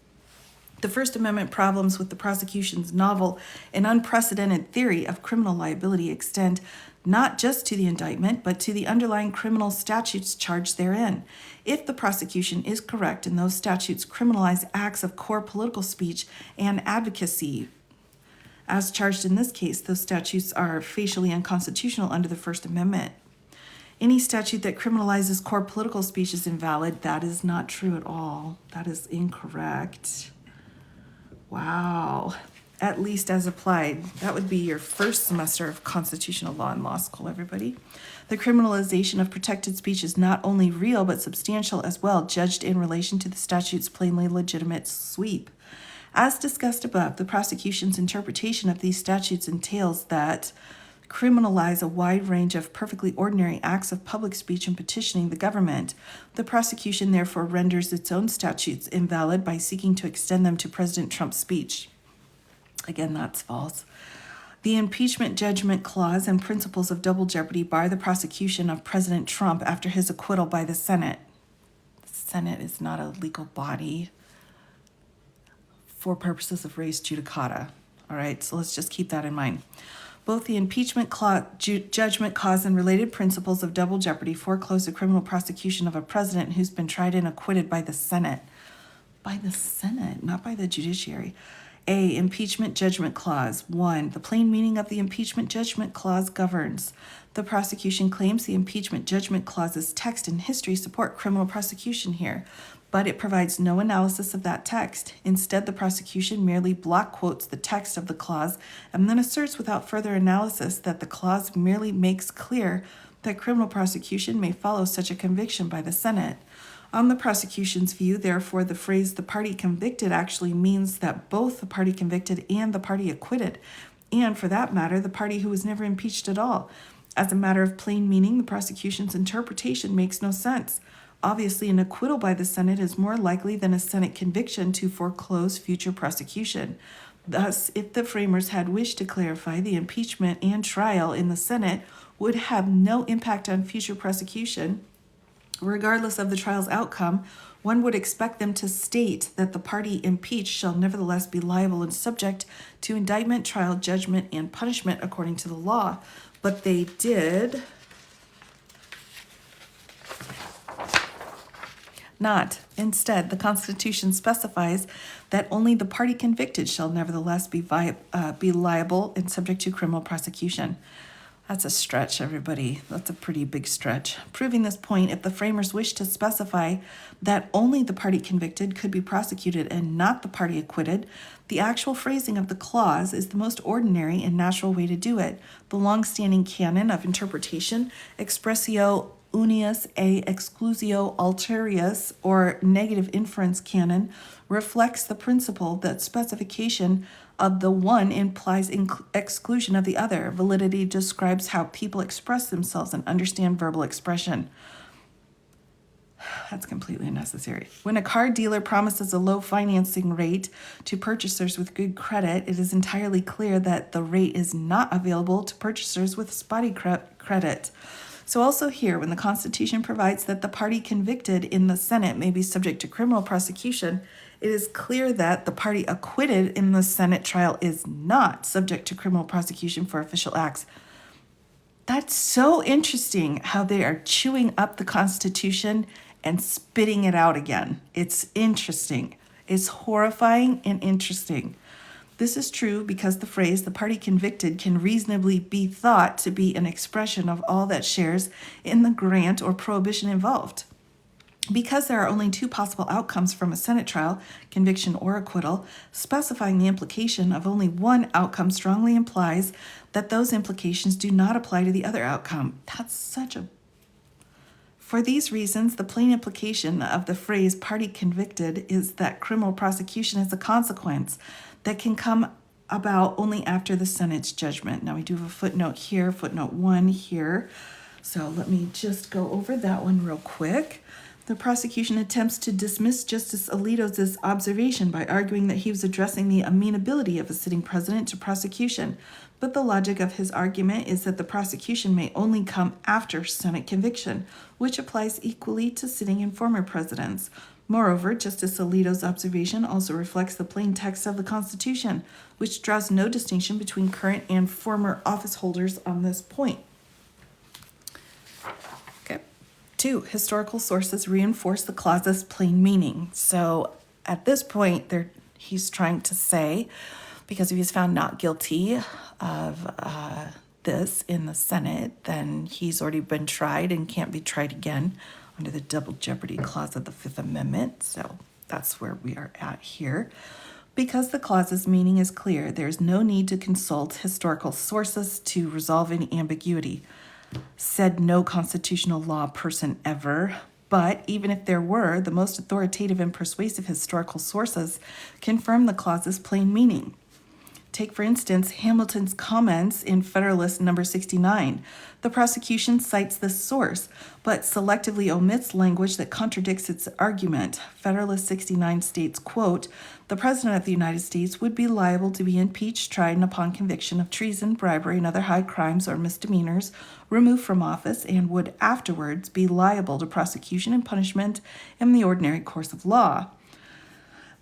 The First Amendment problems with the prosecution's novel and unprecedented theory of criminal liability extend not just to the indictment, but to the underlying criminal statutes charged therein. If the prosecution is correct and those statutes criminalize acts of core political speech and advocacy, as charged in this case, those statutes are facially unconstitutional under the First Amendment. Any statute that criminalizes core political speech is invalid. That is not true at all. That is incorrect. Wow. At least as applied. That would be your first semester of constitutional law in law school, everybody. The criminalization of protected speech is not only real, but substantial as well, judged in relation to the statute's plainly legitimate sweep. As discussed above, the prosecution's interpretation of these statutes entails that criminalize a wide range of perfectly ordinary acts of public speech and petitioning the government. The prosecution therefore renders its own statutes invalid by seeking to extend them to President Trump's speech. Again, that's false. The impeachment judgment clause and principles of double jeopardy bar the prosecution of President Trump after his acquittal by the Senate. The Senate is not a legal body. for purposes of res judicata. All right, so let's just keep that in mind. Both the impeachment clause, judgment cause, and related principles of double jeopardy foreclose the criminal prosecution of a president who's been tried and acquitted by the Senate. By the Senate, not by the judiciary. A. Impeachment Judgment Clause. 1. The plain meaning of the Impeachment Judgment Clause governs. The prosecution claims the Impeachment Judgment Clause's text and history support criminal prosecution here, but it provides no analysis of that text. Instead, the prosecution merely block quotes the text of the clause and then asserts without further analysis that the clause merely makes clear that criminal prosecution may follow such a conviction by the Senate. On the prosecution's view, therefore, the phrase "the party convicted" actually means that both the party convicted and the party acquitted, and for that matter, the party who was never impeached at all. As a matter of plain meaning, the prosecution's interpretation makes no sense. Obviously, an acquittal by the Senate is more likely than a Senate conviction to foreclose future prosecution. Thus, if the framers had wished to clarify, the impeachment and trial in the Senate would have no impact on future prosecution, regardless of the trial's outcome. One would expect them to state that the party impeached shall nevertheless be liable and subject to indictment, trial, judgment, and punishment according to the law. But they did not. Instead, the Constitution specifies that only the party convicted shall nevertheless be liable and subject to criminal prosecution. That's a stretch, everybody. That's a pretty big stretch. Proving this point, if the framers wished to specify that only the party convicted could be prosecuted and not the party acquitted, the actual phrasing of the clause is the most ordinary and natural way to do it. The long-standing canon of interpretation, expressio unius a exclusio alterius, or negative inference canon, reflects the principle that specification of the one implies exclusion of the other. Validity describes how people express themselves and understand verbal expression. That's completely unnecessary. When a car dealer promises a low financing rate to purchasers with good credit, it is entirely clear that the rate is not available to purchasers with spotty credit. So also here, when the Constitution provides that the party convicted in the Senate may be subject to criminal prosecution, it is clear that the party acquitted in the Senate trial is not subject to criminal prosecution for official acts. That's so interesting how they are chewing up the Constitution and spitting it out again. It's interesting. It's horrifying and interesting. This is true because the phrase "the party convicted" can reasonably be thought to be an expression of all that shares in the grant or prohibition involved. Because there are only two possible outcomes from a Senate trial, conviction or acquittal, specifying the implication of only one outcome strongly implies that those implications do not apply to the other outcome. For these reasons, the plain implication of the phrase "party convicted" is that criminal prosecution is a consequence that can come about only after the Senate's judgment. Now we do have a footnote here, footnote 1 here. So let me just go over that one real quick. The prosecution attempts to dismiss Justice Alito's observation by arguing that he was addressing the amenability of a sitting president to prosecution. But the logic of his argument is that the prosecution may only come after Senate conviction, which applies equally to sitting and former presidents. Moreover, Justice Alito's observation also reflects the plain text of the Constitution, which draws no distinction between current and former office holders on this point. Okay. 2. Historical sources reinforce the clause's plain meaning. So at this point, he's trying to say, because if he's found not guilty of this in the Senate, then he's already been tried and can't be tried again under the double jeopardy clause of the Fifth Amendment. So that's where we are at here. Because the clause's meaning is clear, there's no need to consult historical sources to resolve any ambiguity. Said no constitutional law person ever. But even if there were, the most authoritative and persuasive historical sources confirm the clause's plain meaning. Take, for instance, Hamilton's comments in Federalist number 69. The prosecution cites this source, but selectively omits language that contradicts its argument. Federalist 69 states, quote, "The President of the United States would be liable to be impeached, tried, and upon conviction of treason, bribery, and other high crimes or misdemeanors, removed from office, and would afterwards be liable to prosecution and punishment in the ordinary course of law."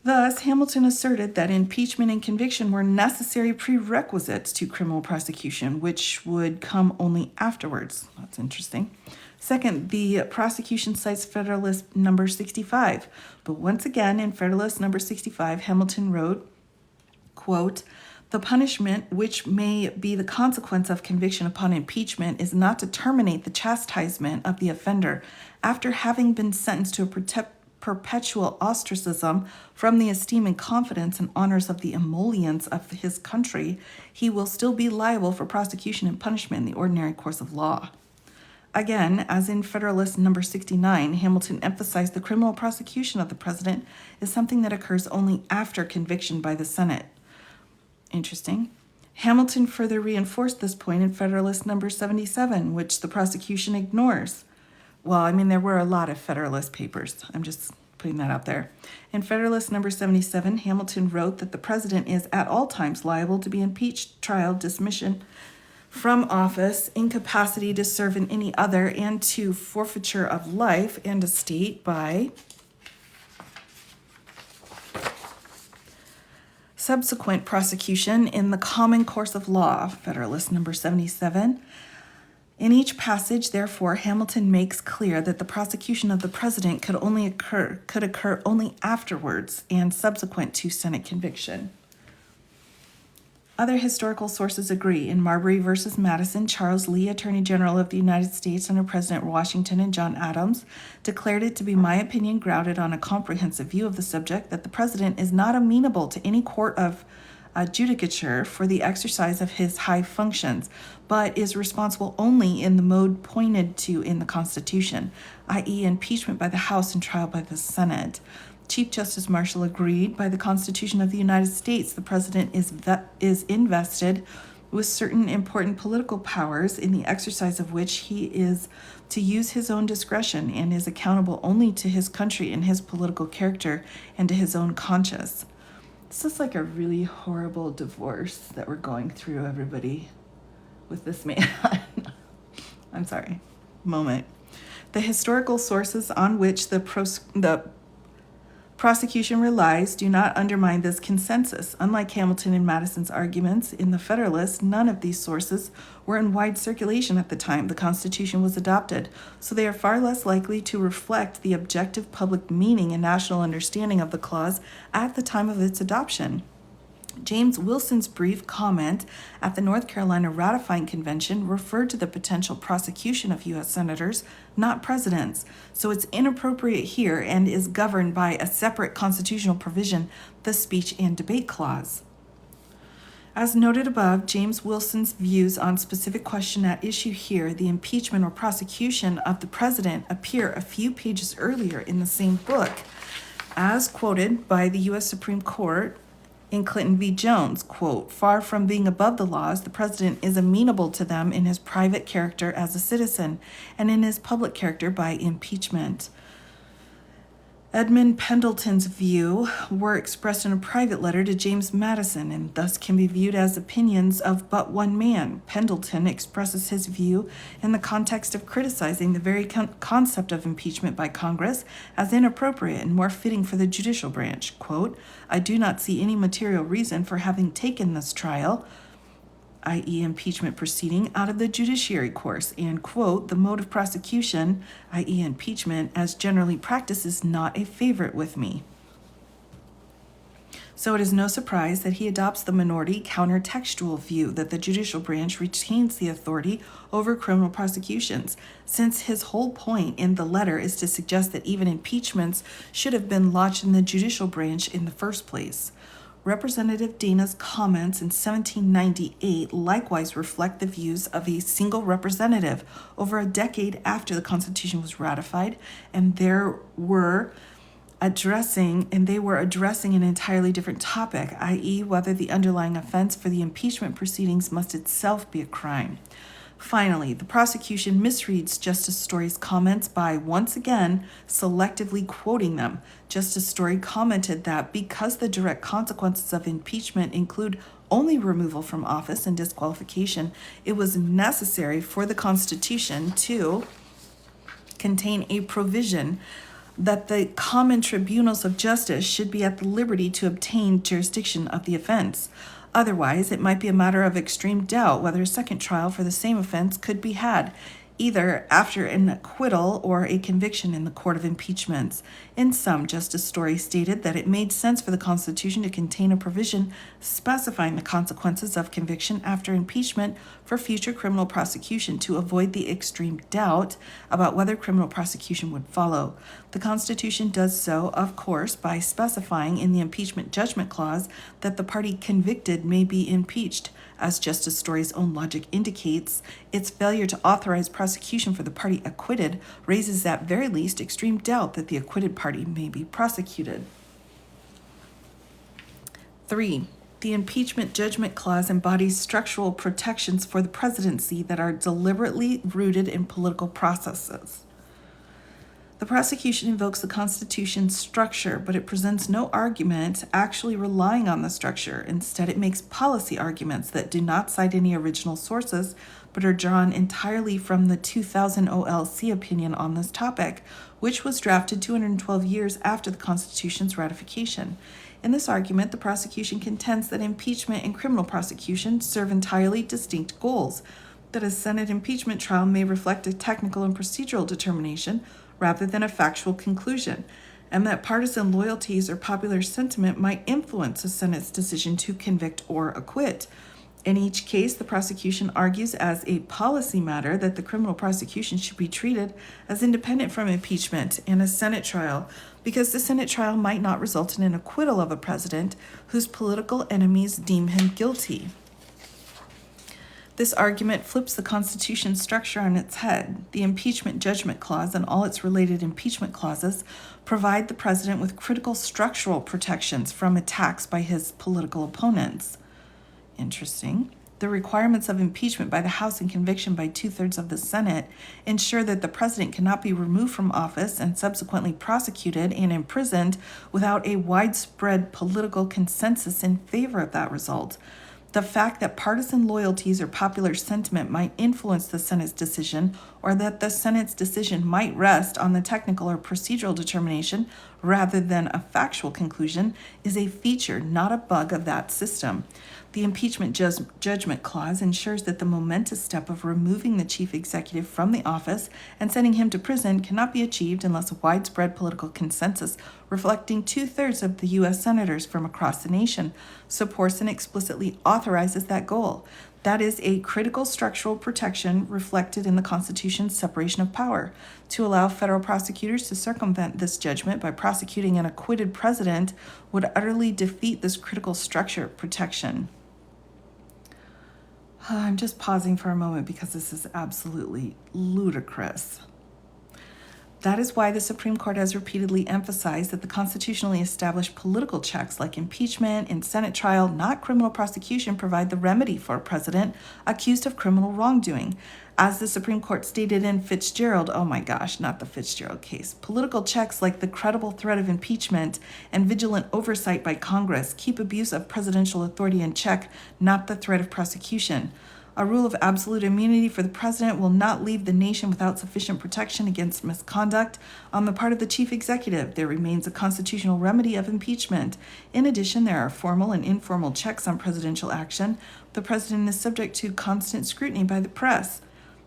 Thus, Hamilton asserted that impeachment and conviction were necessary prerequisites to criminal prosecution, which would come only afterwards. That's interesting. Second, the prosecution cites Federalist number 65. But once again, in Federalist number 65, Hamilton wrote, quote, "The punishment which may be the consequence of conviction upon impeachment is not to terminate the chastisement of the offender after having been sentenced to a perpetual ostracism from the esteem and confidence and honors of the emollients of his country. He will still be liable for prosecution and punishment in the ordinary course of law." Again, as in Federalist number 69, Hamilton emphasized the criminal prosecution of the president is something that occurs only after conviction by the Senate. Interesting. Hamilton further reinforced this point in Federalist number 77, which the prosecution ignores. Well, I mean, there were a lot of Federalist papers. I'm just putting that out there. In Federalist number 77, Hamilton wrote that the president is at all times liable to be impeached, trial, dismission from office, incapacity to serve in any other, and to forfeiture of life and estate by subsequent prosecution in the common course of law. Federalist number 77. In each passage, therefore, Hamilton makes clear that the prosecution of the president could occur only afterwards and subsequent to Senate conviction. Other historical sources agree. In Marbury versus Madison, Charles Lee, Attorney General of the United States under President Washington and John Adams, declared it to be my opinion, grounded on a comprehensive view of the subject, that the president is not amenable to any court of judicature for the exercise of his high functions, but is responsible only in the mode pointed to in the Constitution, i.e., impeachment by the House and trial by the Senate. Chief Justice Marshall agreed, by the Constitution of the United States, the president is invested with certain important political powers, in the exercise of which he is to use his own discretion and is accountable only to his country and his political character and to his own conscience. This is like a really horrible divorce that we're going through, everybody, with this man. I'm sorry. Moment. The historical sources on which the prosecution relies do not undermine this consensus. Unlike Hamilton and Madison's arguments in the Federalist, none of these sources were in wide circulation at the time the Constitution was adopted, so they are far less likely to reflect the objective public meaning and national understanding of the clause at the time of its adoption. James Wilson's brief comment at the North Carolina ratifying convention referred to the potential prosecution of U.S. senators, not presidents, so it's inappropriate here and is governed by a separate constitutional provision, the Speech and Debate Clause. As noted above, James Wilson's views on specific question at issue here, the impeachment or prosecution of the president, appear a few pages earlier in the same book, as quoted by the U.S. Supreme Court in Clinton v. Jones, quote, "Far from being above the laws, the president is amenable to them in his private character as a citizen and in his public character by impeachment." Edmund Pendleton's view were expressed in a private letter to James Madison and thus can be viewed as opinions of but one man. Pendleton expresses his view in the context of criticizing the very concept of impeachment by Congress as inappropriate and more fitting for the judicial branch. Quote, "I do not see any material reason for having taken this trial, i.e. impeachment proceeding, out of the judiciary course, and, quote, the mode of prosecution, i.e. impeachment, as generally practiced is not a favorite with me." So it is no surprise that he adopts the minority counter-textual view that the judicial branch retains the authority over criminal prosecutions, since his whole point in the letter is to suggest that even impeachments should have been lodged in the judicial branch in the first place. Representative Dana's comments in 1798 likewise reflect the views of a single representative over a decade after the Constitution was ratified, and they were addressing an entirely different topic, i.e., whether the underlying offense for the impeachment proceedings must itself be a crime. Finally, the prosecution misreads Justice Story's comments by, once again, selectively quoting them. Justice Story commented that because the direct consequences of impeachment include only removal from office and disqualification, it was necessary for the Constitution to contain a provision that the common tribunals of justice should be at the liberty to obtain jurisdiction of the offense. Otherwise, it might be a matter of extreme doubt whether a second trial for the same offense could be had, either after an acquittal or a conviction in the court of impeachments. In sum, Justice Story stated that it made sense for the Constitution to contain a provision specifying the consequences of conviction after impeachment for future criminal prosecution to avoid the extreme doubt about whether criminal prosecution would follow. The Constitution does so, of course, by specifying in the impeachment judgment clause that the party convicted may be impeached. As Justice Story's own logic indicates, its failure to authorize prosecution for the party acquitted raises at very least extreme doubt that the acquitted party may be prosecuted. 3. The impeachment judgment clause embodies structural protections for the presidency that are deliberately rooted in political processes. The prosecution invokes the Constitution's structure, but it presents no argument actually relying on the structure. Instead, it makes policy arguments that do not cite any original sources, but are drawn entirely from the 2000 OLC opinion on this topic, which was drafted 212 years after the Constitution's ratification. In this argument, the prosecution contends that impeachment and criminal prosecution serve entirely distinct goals, that a Senate impeachment trial may reflect a technical and procedural determination rather than a factual conclusion, and that partisan loyalties or popular sentiment might influence a Senate's decision to convict or acquit. In each case, the prosecution argues as a policy matter that the criminal prosecution should be treated as independent from impeachment in a Senate trial, because the Senate trial might not result in an acquittal of a president whose political enemies deem him guilty. This argument flips the Constitution's structure on its head. The impeachment judgment clause and all its related impeachment clauses provide the president with critical structural protections from attacks by his political opponents. Interesting. The requirements of impeachment by the House and conviction by 2/3 of the Senate ensure that the president cannot be removed from office and subsequently prosecuted and imprisoned without a widespread political consensus in favor of that result. The fact that partisan loyalties or popular sentiment might influence the Senate's decision, or that the Senate's decision might rest on the technical or procedural determination rather than a factual conclusion, is a feature, not a bug, of that system. The impeachment judgment clause ensures that the momentous step of removing the chief executive from the office and sending him to prison cannot be achieved unless a widespread political consensus reflecting 2/3 of the U.S. senators from across the nation supports and explicitly authorizes that goal. That is a critical structural protection reflected in the Constitution's separation of power. To allow federal prosecutors to circumvent this judgment by prosecuting an acquitted president would utterly defeat this critical structure protection. I'm just pausing for a moment because this is absolutely ludicrous. That is why the Supreme Court has repeatedly emphasized that the constitutionally established political checks like impeachment and Senate trial, not criminal prosecution, provide the remedy for a president accused of criminal wrongdoing. As the Supreme Court stated in Fitzgerald, oh my gosh, not the Fitzgerald case, political checks like the credible threat of impeachment and vigilant oversight by Congress keep abuse of presidential authority in check, not the threat of prosecution. A rule of absolute immunity for the president will not leave the nation without sufficient protection against misconduct on the part of the chief executive. There remains a constitutional remedy of impeachment. In addition, there are formal and informal checks on presidential action. The president is subject to constant scrutiny by the press.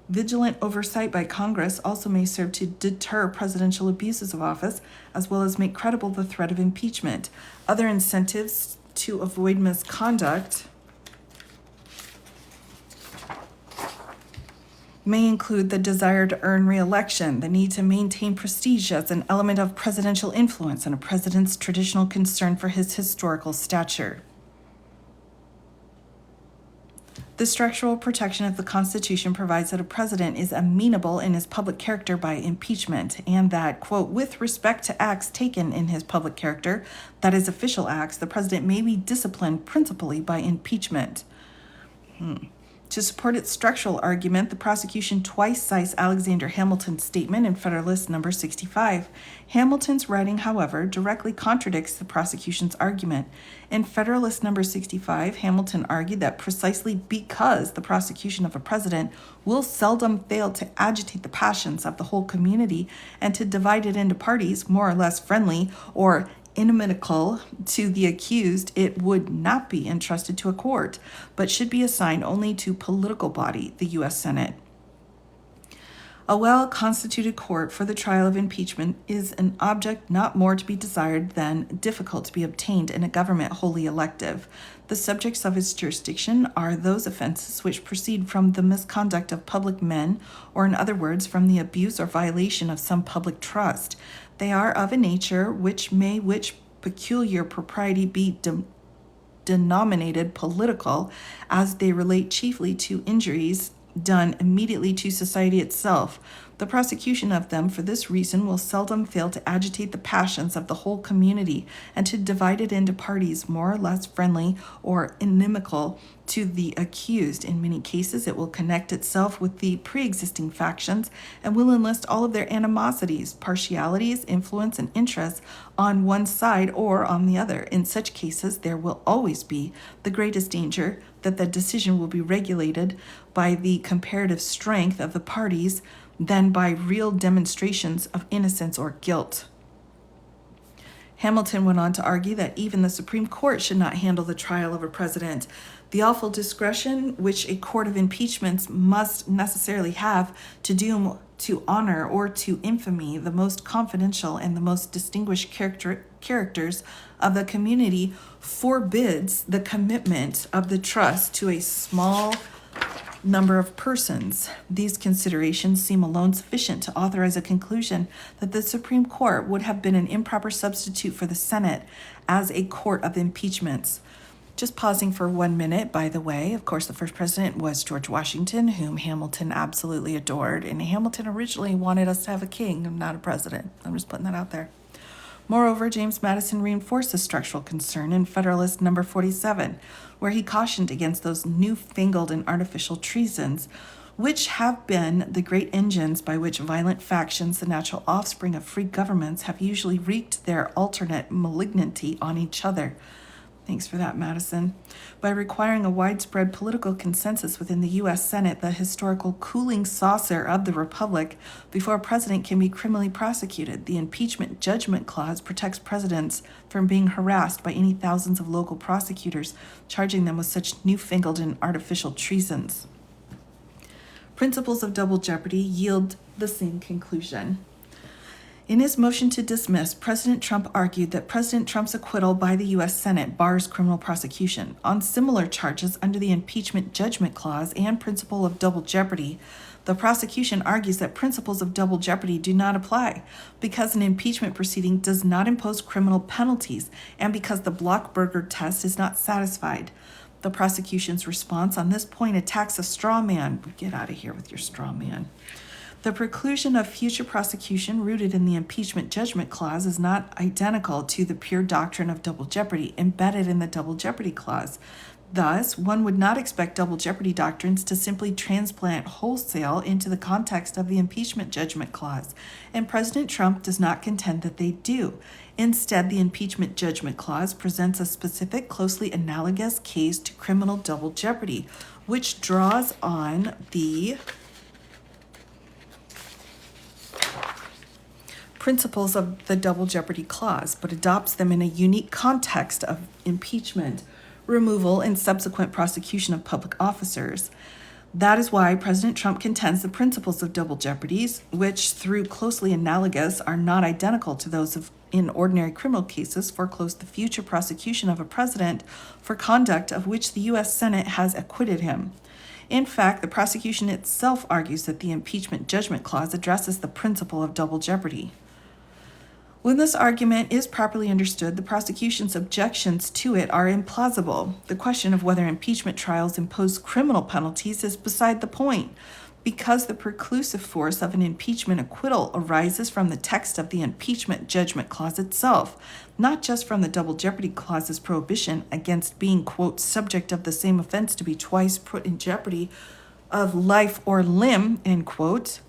Vigilant oversight by Congress also may serve to deter presidential abuses of office, as well as make credible the threat of impeachment. Other incentives to avoid misconduct may include the desire to earn re-election, the need to maintain prestige as an element of presidential influence, and a president's traditional concern for his historical stature. The structural protection of the Constitution provides that a president is amenable in his public character by impeachment, and that, quote, with respect to acts taken in his public character, that is, official acts, the president may be disciplined principally by impeachment. To support its structural argument, the prosecution twice cites Alexander Hamilton's statement in Federalist Number 65. Hamilton's writing, however, directly contradicts the prosecution's argument. In Federalist Number 65, Hamilton argued that precisely because the prosecution of a president will seldom fail to agitate the passions of the whole community and to divide it into parties more or less friendly or inimical to the accused, it would not be entrusted to a court, but should be assigned only to political body, the U.S. Senate. A well-constituted court for the trial of impeachment is an object not more to be desired than difficult to be obtained in a government wholly elective. The subjects of its jurisdiction are those offenses which proceed from the misconduct of public men, or in other words, from the abuse or violation of some public trust. They are of a nature which peculiar propriety be denominated political, as they relate chiefly to injuries done immediately to society itself. The prosecution of them for this reason will seldom fail to agitate the passions of the whole community and to divide it into parties more or less friendly or inimical to the accused. In many cases, it will connect itself with the pre-existing factions and will enlist all of their animosities, partialities, influence, and interests on one side or on the other. In such cases, there will always be the greatest danger that the decision will be regulated by the comparative strength of the parties than by real demonstrations of innocence or guilt. Hamilton went on to argue that even the Supreme Court should not handle the trial of a president. The awful discretion which a court of impeachments must necessarily have to doom to honor or to infamy the most confidential and the most distinguished characters of the community forbids the commitment of the trust to a small number of persons. These considerations seem alone sufficient to authorize a conclusion that the Supreme Court would have been an improper substitute for the Senate as a court of impeachments. Just pausing for 1 minute, by the way, of course, the first president was George Washington, whom Hamilton absolutely adored, and Hamilton originally wanted us to have a king and not a president. I'm just putting that out there. Moreover, James Madison reinforced the structural concern in Federalist Number 47, where he cautioned against those newfangled and artificial treasons, which have been the great engines by which violent factions, the natural offspring of free governments, have usually wreaked their alternate malignity on each other. Thanks for that, Madison. By requiring a widespread political consensus within the U.S. Senate, the historical cooling saucer of the Republic, before a president can be criminally prosecuted, the impeachment judgment clause protects presidents from being harassed by any thousands of local prosecutors, charging them with such newfangled and artificial treasons. Principles of double jeopardy yield the same conclusion. In his motion to dismiss, President Trump argued that President Trump's acquittal by the U.S. Senate bars criminal prosecution. On similar charges under the impeachment judgment clause and principle of double jeopardy, the prosecution argues that principles of double jeopardy do not apply because an impeachment proceeding does not impose criminal penalties and because the Blockberger test is not satisfied. The prosecution's response on this point attacks a straw man. Get out of here with your straw man. The preclusion of future prosecution rooted in the impeachment judgment clause is not identical to the pure doctrine of double jeopardy embedded in the double jeopardy clause. Thus, one would not expect double jeopardy doctrines to simply transplant wholesale into the context of the impeachment judgment clause, and President Trump does not contend that they do. Instead, the impeachment judgment clause presents a specific, closely analogous case to criminal double jeopardy, which draws on the principles of the double jeopardy clause, but adopts them in a unique context of impeachment, removal, and subsequent prosecution of public officers. That is why President Trump contends the principles of double jeopardy, which through closely analogous are not identical to those of in ordinary criminal cases, foreclose the future prosecution of a president for conduct of which the U.S. Senate has acquitted him. In fact, the prosecution itself argues that the impeachment judgment clause addresses the principle of double jeopardy. When this argument is properly understood, the prosecution's objections to it are implausible. The question of whether impeachment trials impose criminal penalties is beside the point. because the preclusive force of an impeachment acquittal arises from the text of the impeachment judgment clause itself, not just from the double jeopardy clause's prohibition against being, quote, subject of the same offense to be twice put in jeopardy of life or limb, end quote.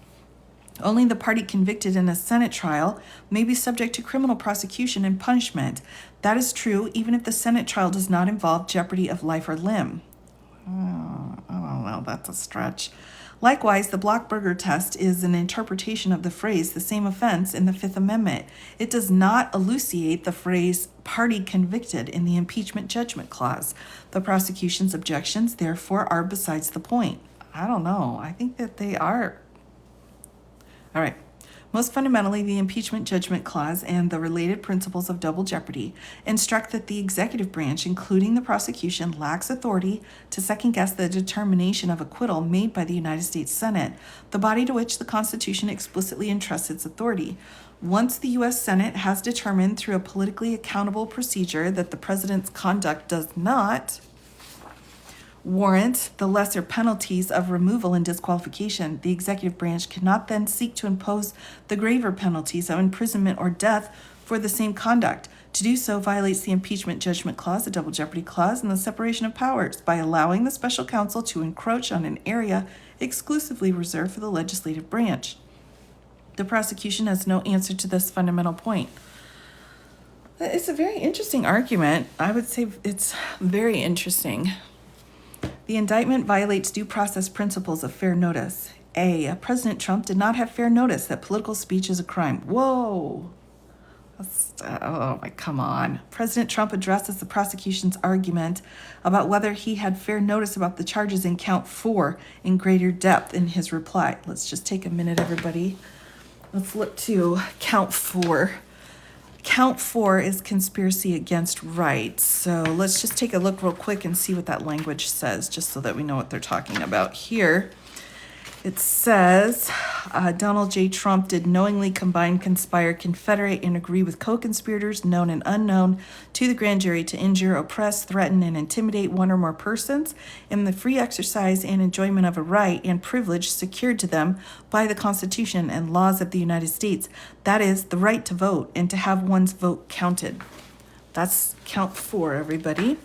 Only the party convicted in a Senate trial may be subject to criminal prosecution and punishment. That is true even if the Senate trial does not involve jeopardy of life or limb. I don't know, that's a stretch. Likewise, the Blockberger test is an interpretation of the phrase the same offense in the Fifth Amendment. It does not elucidate the phrase party convicted in the impeachment judgment clause. The prosecution's objections, therefore, are besides the point. I don't know. I think that they are. All right. Most fundamentally, the impeachment judgment clause and the related principles of double jeopardy instruct that the executive branch, including the prosecution, lacks authority to second-guess the determination of acquittal made by the United States Senate, the body to which the Constitution explicitly entrusts its authority. Once the U.S. Senate has determined through a politically accountable procedure that the president's conduct does not warrant the lesser penalties of removal and disqualification, the executive branch cannot then seek to impose the graver penalties of imprisonment or death for the same conduct. To do so violates the impeachment judgment clause, the double jeopardy clause, and the separation of powers by allowing the special counsel to encroach on an area exclusively reserved for the legislative branch. The prosecution has no answer to this fundamental point. It's a very interesting argument. I would say it's very interesting. The indictment violates due process principles of fair notice. A. President Trump did not have fair notice that political speech is a crime. Whoa. Come on. President Trump addresses the prosecution's argument about whether he had fair notice about the charges in count 4 in greater depth in his reply. Let's just take a minute, everybody. Let's look to count 4. Count 4 is conspiracy against rights. So let's just take a look real quick and see what that language says, just so that we know what they're talking about here. It says, Donald J. Trump did knowingly combine, conspire, confederate, and agree with co-conspirators, known and unknown, to the grand jury to injure, oppress, threaten, and intimidate one or more persons in the free exercise and enjoyment of a right and privilege secured to them by the Constitution and laws of the United States. That is, the right to vote and to have one's vote counted. That's count 4, everybody.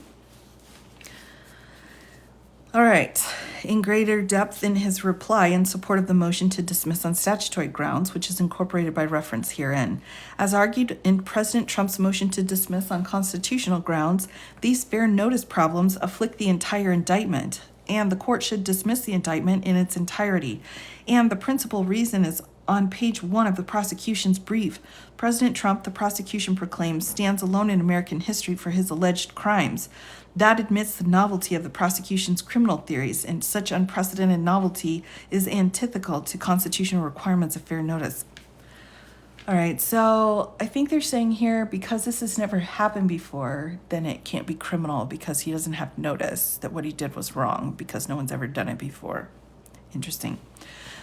All right. In greater depth in his reply in support of the motion to dismiss on statutory grounds, which is incorporated by reference herein. As argued in President Trump's motion to dismiss on constitutional grounds, these fair notice problems afflict the entire indictment, and the court should dismiss the indictment in its entirety. And the principal reason is on page 1 of the prosecution's brief. President Trump, the prosecution proclaims, stands alone in American history for his alleged crimes. That admits the novelty of the prosecution's criminal theories, and such unprecedented novelty is antithetical to constitutional requirements of fair notice. All right, so I think they're saying here, because this has never happened before, then it can't be criminal because he doesn't have notice that what he did was wrong because no one's ever done it before. Interesting.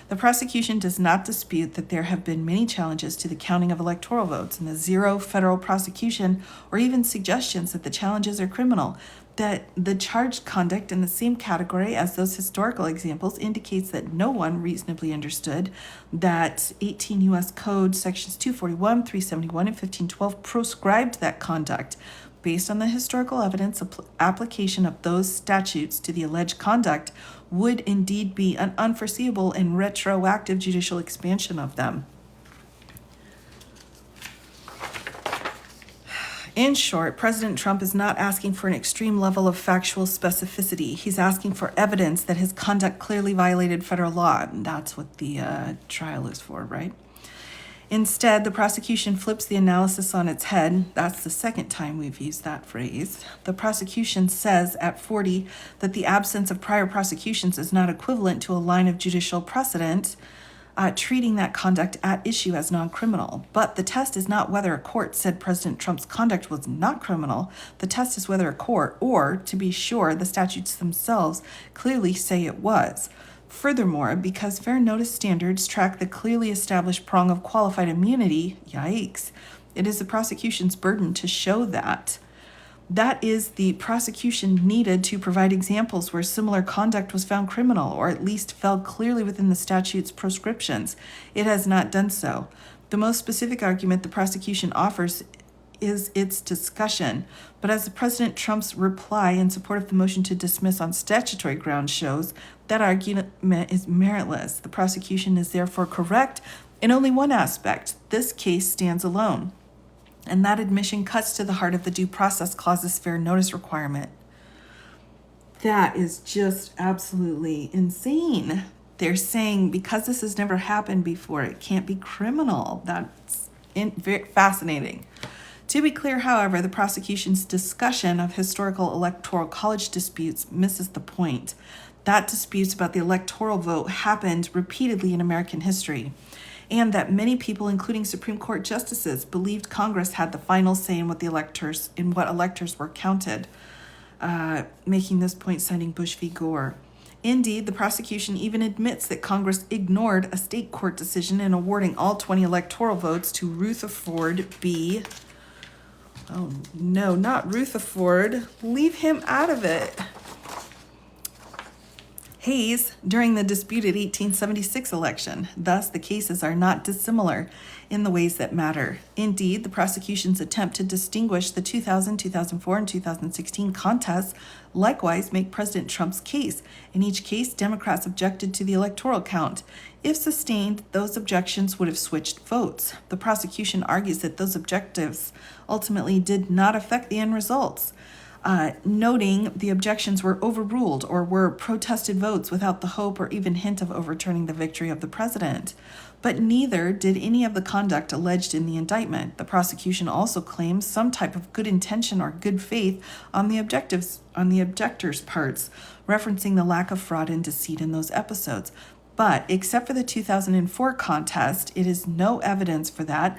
The prosecution does not dispute that there have been many challenges to the counting of electoral votes and the zero federal prosecution or even suggestions that the challenges are criminal. That the charged conduct in the same category as those historical examples indicates that no one reasonably understood that 18 U.S. Code sections 241, 371, and 1512 proscribed that conduct. Based on the historical evidence, application of those statutes to the alleged conduct would indeed be an unforeseeable and retroactive judicial expansion of them. In short, President Trump is not asking for an extreme level of factual specificity. He's asking for evidence that his conduct clearly violated federal law. And that's what the trial is for, right? Instead, the prosecution flips the analysis on its head. That's the second time we've used that phrase. The prosecution says at 40 that the absence of prior prosecutions is not equivalent to a line of judicial precedent, treating that conduct at issue as non-criminal. But the test is not whether a court said President Trump's conduct was not criminal. The test is whether a court, or to be sure, the statutes themselves clearly say it was. Furthermore, because fair notice standards track the clearly established prong of qualified immunity, yikes, it is the prosecution's burden to show that. That is the prosecution needed to provide examples where similar conduct was found criminal or at least fell clearly within the statute's proscriptions. It has not done so. The most specific argument the prosecution offers is its discussion, but as the President Trump's reply in support of the motion to dismiss on statutory grounds shows, that argument is meritless. The prosecution is therefore correct in only one aspect. This case stands alone. And that admission cuts to the heart of the Due Process Clause's fair notice requirement. That is just absolutely insane. They're saying because this has never happened before, it can't be criminal. That's very fascinating. To be clear, however, the prosecution's discussion of historical electoral college disputes misses the point. That disputes about the electoral vote happened repeatedly in American history, and that many people, including Supreme Court justices, believed Congress had the final say in what electors were counted, making this point citing Bush v. Gore. Indeed, the prosecution even admits that Congress ignored a state court decision in awarding all 20 electoral votes to Rutherford B. Oh no, not Rutherford. Leave him out of it. Hayes during the disputed 1876 election. Thus, the cases are not dissimilar in the ways that matter. Indeed, the prosecution's attempt to distinguish the 2000, 2004, and 2016 contests likewise make President Trump's case. In each case, Democrats objected to the electoral count. If sustained, those objections would have switched votes. The prosecution argues that those objectives ultimately did not affect the end results. Noting the objections were overruled or were protested votes without the hope or even hint of overturning the victory of the president. But neither did any of the conduct alleged in the indictment. The prosecution also claims some type of good intention or good faith on the objectors' parts, referencing the lack of fraud and deceit in those episodes. But except for the 2004 contest, it is no evidence for that.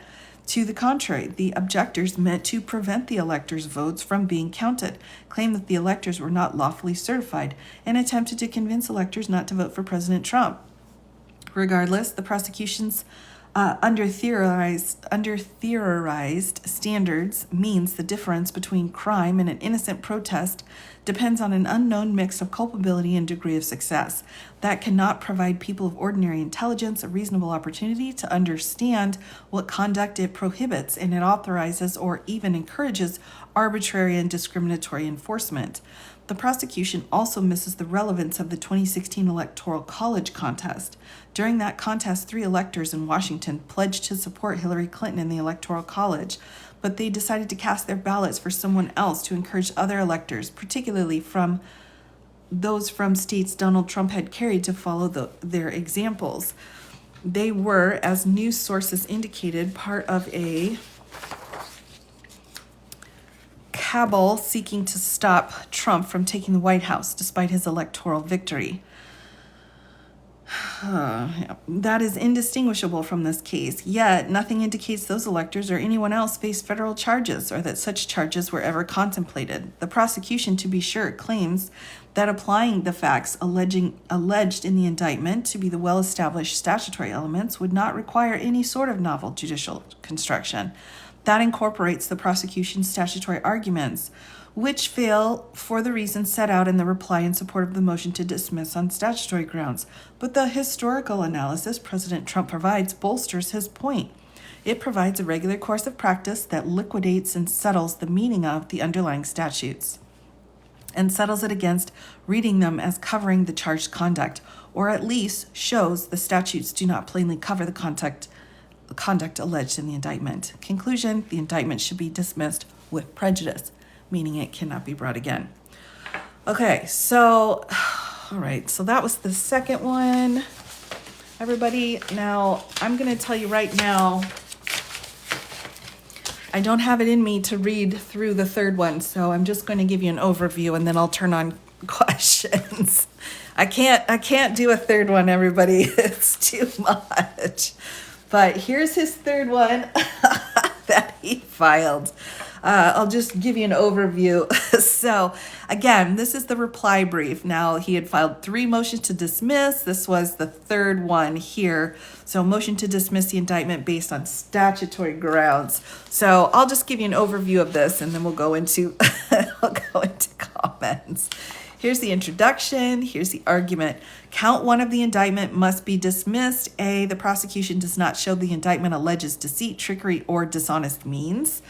To the contrary, the objectors meant to prevent the electors' votes from being counted, claimed that the electors were not lawfully certified, and attempted to convince electors not to vote for President Trump. Regardless, the prosecution's under-theorized standards means the difference between crime and an innocent protest depends on an unknown mix of culpability and degree of success. That cannot provide people of ordinary intelligence a reasonable opportunity to understand what conduct it prohibits, and it authorizes or even encourages arbitrary and discriminatory enforcement. The prosecution also misses the relevance of the 2016 Electoral College contest. During that contest, 3 electors in Washington pledged to support Hillary Clinton in the Electoral College, but they decided to cast their ballots for someone else to encourage other electors, particularly from those from states Donald Trump had carried, to follow their examples. They were, as news sources indicated, part of a cabal seeking to stop Trump from taking the White House despite his electoral victory. That is indistinguishable from this case, yet nothing indicates those electors or anyone else faced federal charges or that such charges were ever contemplated. The prosecution, to be sure, claims that applying the facts alleged in the indictment to be the well-established statutory elements would not require any sort of novel judicial construction. That incorporates the prosecution's statutory arguments, which fail for the reasons set out in the reply in support of the motion to dismiss on statutory grounds. But the historical analysis President Trump provides bolsters his point. It provides a regular course of practice that liquidates and settles the meaning of the underlying statutes, and settles it against reading them as covering the charged conduct, or at least shows the statutes do not plainly cover the conduct alleged in the indictment. Conclusion: the indictment should be dismissed with prejudice, meaning it cannot be brought again. Okay, so, all right, so that was the second one. Everybody, now I'm going to tell you right now, I don't have it in me to read through the third one, so I'm just going to give you an overview and then I'll turn on questions. I can't do a third one, everybody. It's too much. But here's his third one that he filed. I'll just give you an overview. So again, this is the reply brief. Now, he had filed 3 motions to dismiss. This was the 3rd one here. So motion to dismiss the indictment based on statutory grounds. So I'll just give you an overview of this, and then we'll go into comments. Here's the introduction. Here's the argument. Count 1 of the indictment must be dismissed. A, the prosecution does not show the indictment alleges deceit, trickery, or dishonest means.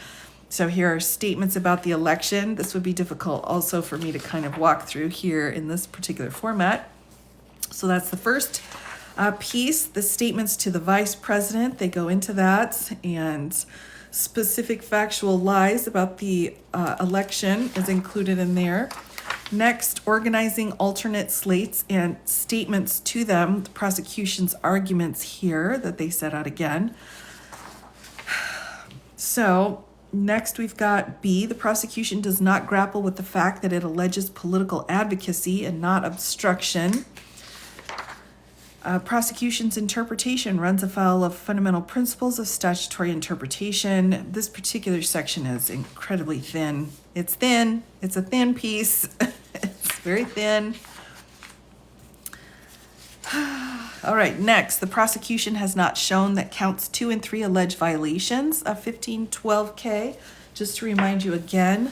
So here are statements about the election. This would be difficult also for me to kind of walk through here in this particular format. So that's the first piece, the statements to the vice president. They go into that, and specific factual lies about the election is included in there. Next, organizing alternate slates and statements to them, the prosecution's arguments here that they set out again. So next we've got B, the prosecution does not grapple with the fact that it alleges political advocacy and not obstruction. Prosecution's interpretation runs afoul of fundamental principles of statutory interpretation. This particular section is incredibly thin. It's thin. It's a thin piece. It's very thin. All right, next, the prosecution has not shown that counts 2 and 3 allege violations of 1512K. Just to remind you again,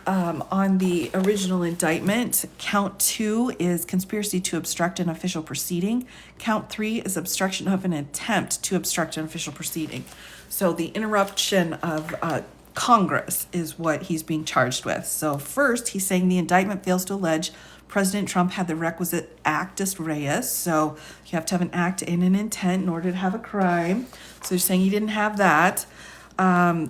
on the original indictment, count 2 is conspiracy to obstruct an official proceeding. Count 3 is obstruction of an attempt to obstruct an official proceeding. So the interruption of Congress is what he's being charged with. So first, he's saying the indictment fails to allege President Trump had the requisite actus reus. So you have to have an act and an intent in order to have a crime. So they're saying he didn't have that.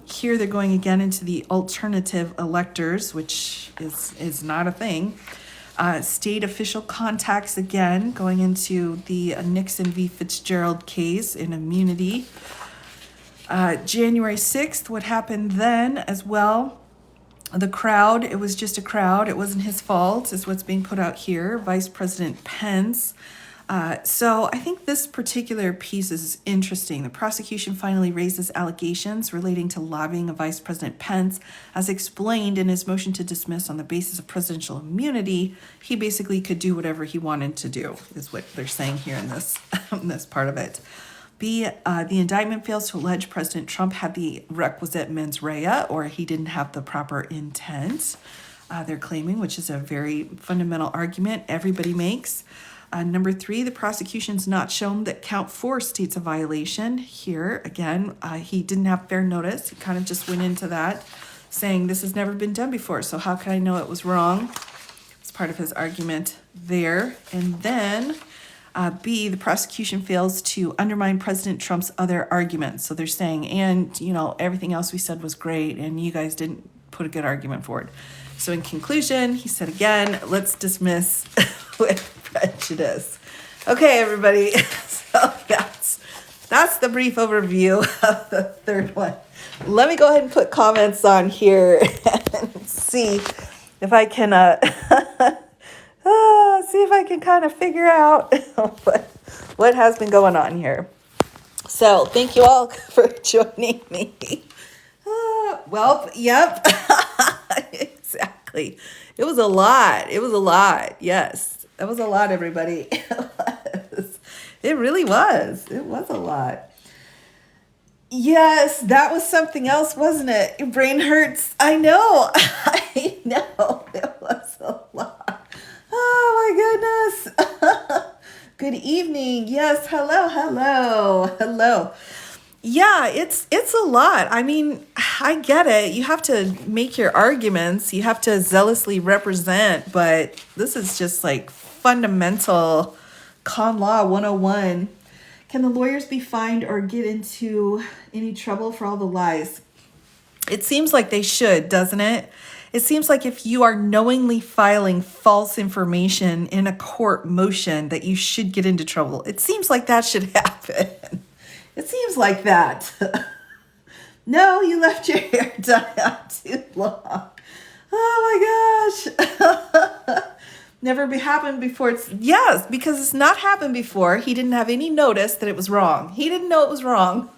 Here they're going again into the alternative electors, which is not a thing. State official contacts again, going into the Nixon v. Fitzgerald case in immunity. January 6th, what happened then as well. The crowd, it was just a crowd. It wasn't his fault, is what's being put out here. Vice President Pence. So I think this particular piece is interesting. The prosecution finally raises allegations relating to lobbying of Vice President Pence. As explained in his motion to dismiss on the basis of presidential immunity, he basically could do whatever he wanted to do, is what they're saying here in this, in this part of it. B, the indictment fails to allege President Trump had the requisite mens rea, or he didn't have the proper intent, they're claiming, which is a very fundamental argument everybody makes. Number 3, the prosecution's not shown that count 4 states a violation. Here, again, he didn't have fair notice. He kind of just went into that, saying this has never been done before, so how can I know it was wrong? It's part of his argument there. And then B, the prosecution fails to undermine President Trump's other arguments. So they're saying, and, you know, everything else we said was great, and you guys didn't put a good argument forward. So in conclusion, he said again, let's dismiss with prejudice. Okay, everybody. So that's the brief overview of the 3rd one. Let me go ahead and put comments on here and see if I can kind of figure out what has been going on here. So thank you all for joining me. Yep. Exactly. It was a lot. Yes. That was a lot, everybody. It really was. It was a lot. Yes, that was something else, wasn't it? Your brain hurts. I know. I know. It was a lot. Oh, my goodness. Good evening. Yes. Hello. Yeah, it's a lot. I mean, I get it. You have to make your arguments. You have to zealously represent, but this is just like fundamental con law 101. Can the lawyers be fined or get into any trouble for all the lies? It seems like they should, doesn't it? It seems like if you are knowingly filing false information in a court motion that you should get into trouble. It seems like that should happen. It seems like that. No, you left your hair done out too long. Oh my gosh. Never happened before. Yes, because it's not happened before. He didn't have any notice that it was wrong. He didn't know it was wrong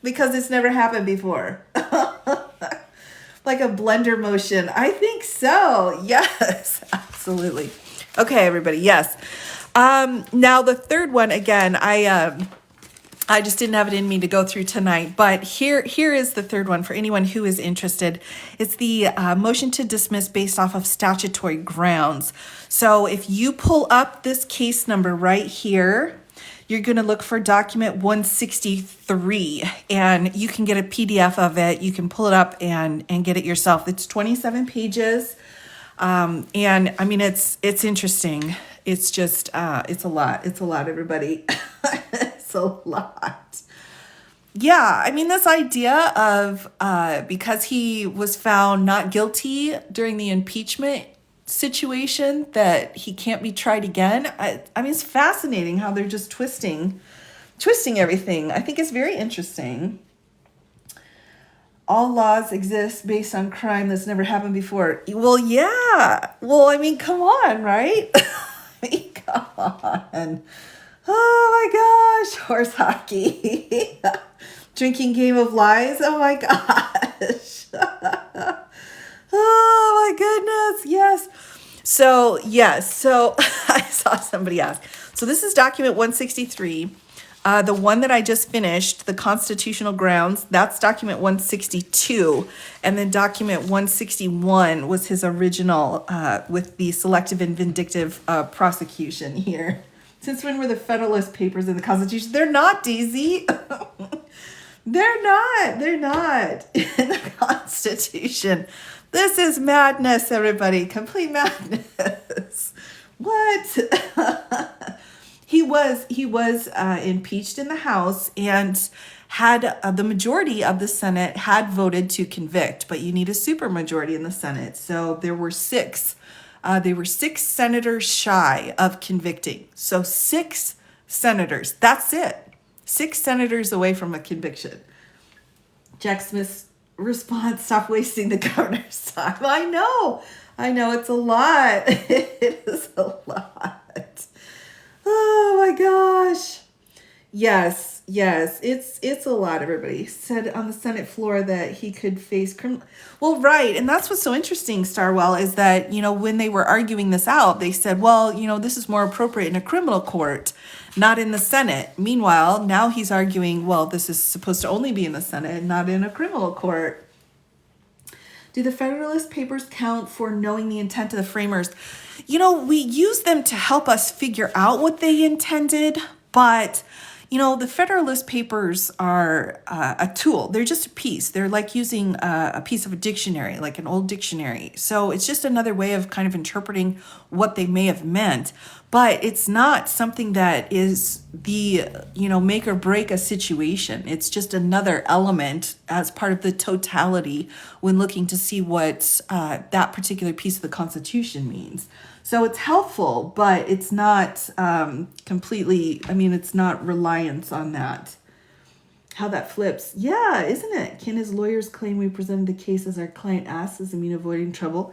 because it's never happened before. like a blender motion. I think so. Yes, absolutely. Okay, everybody. Yes. Now the third one, again, I just didn't have it in me to go through tonight, but here is the third one for anyone who is interested. It's the motion to dismiss based off of statutory grounds. So if you pull up this case number right here, you're going to look for document 163, and you can get a PDF of it. You can pull it up and get it yourself. It's 27 pages. And I mean, it's interesting. It's just, it's a lot. It's a lot, everybody. It's a lot. Yeah. I mean, this idea of, because he was found not guilty during the impeachment situation, that he can't be tried again. I mean, it's fascinating how they're just twisting everything. I think it's very interesting. All laws exist based on crime that's never happened before. Well, yeah. Well, I mean, come on, right? I mean, come on. Oh my gosh. Horse hockey. Drinking game of lies. Oh my gosh. Oh my goodness. Yes. So, yes. So I saw somebody ask. So this is document 163. The one that I just finished, the constitutional grounds, that's document 162. And then document 161 was his original with the selective and vindictive prosecution here. Since when were the Federalist Papers in the Constitution? They're not, DZ. They're not in the Constitution. This is madness, everybody. Complete madness. What? He was impeached in the House, and had the majority of the Senate had voted to convict, but you need a supermajority in the Senate. So there were six. They were 6 senators shy of convicting. So 6 senators. That's it. 6 senators away from a conviction. Jack Smith's response: "Stop wasting the governor's time." I know. It's a lot. It is a lot. Oh my gosh. Yes, it's a lot, everybody. Said on the Senate floor that he could face criminal. Well, right. And that's what's so interesting, Starwell, is that, when they were arguing this out, they said, well, this is more appropriate in a criminal court, not in the Senate. Meanwhile, now he's arguing, well, this is supposed to only be in the Senate, not in a criminal court. Do the Federalist Papers count for knowing the intent of the framers? We use them to help us figure out what they intended, but, the Federalist Papers are a tool. They're just a piece. They're like using a piece of a dictionary, like an old dictionary. So it's just another way of kind of interpreting what they may have meant, but it's not something that is the, make or break a situation. It's just another element as part of the totality when looking to see what that particular piece of the Constitution means. So it's helpful, but it's not completely, it's not reliance on that. How that flips. Yeah, isn't it? Can his lawyers claim we presented the case as our client asked, as a mean avoiding trouble?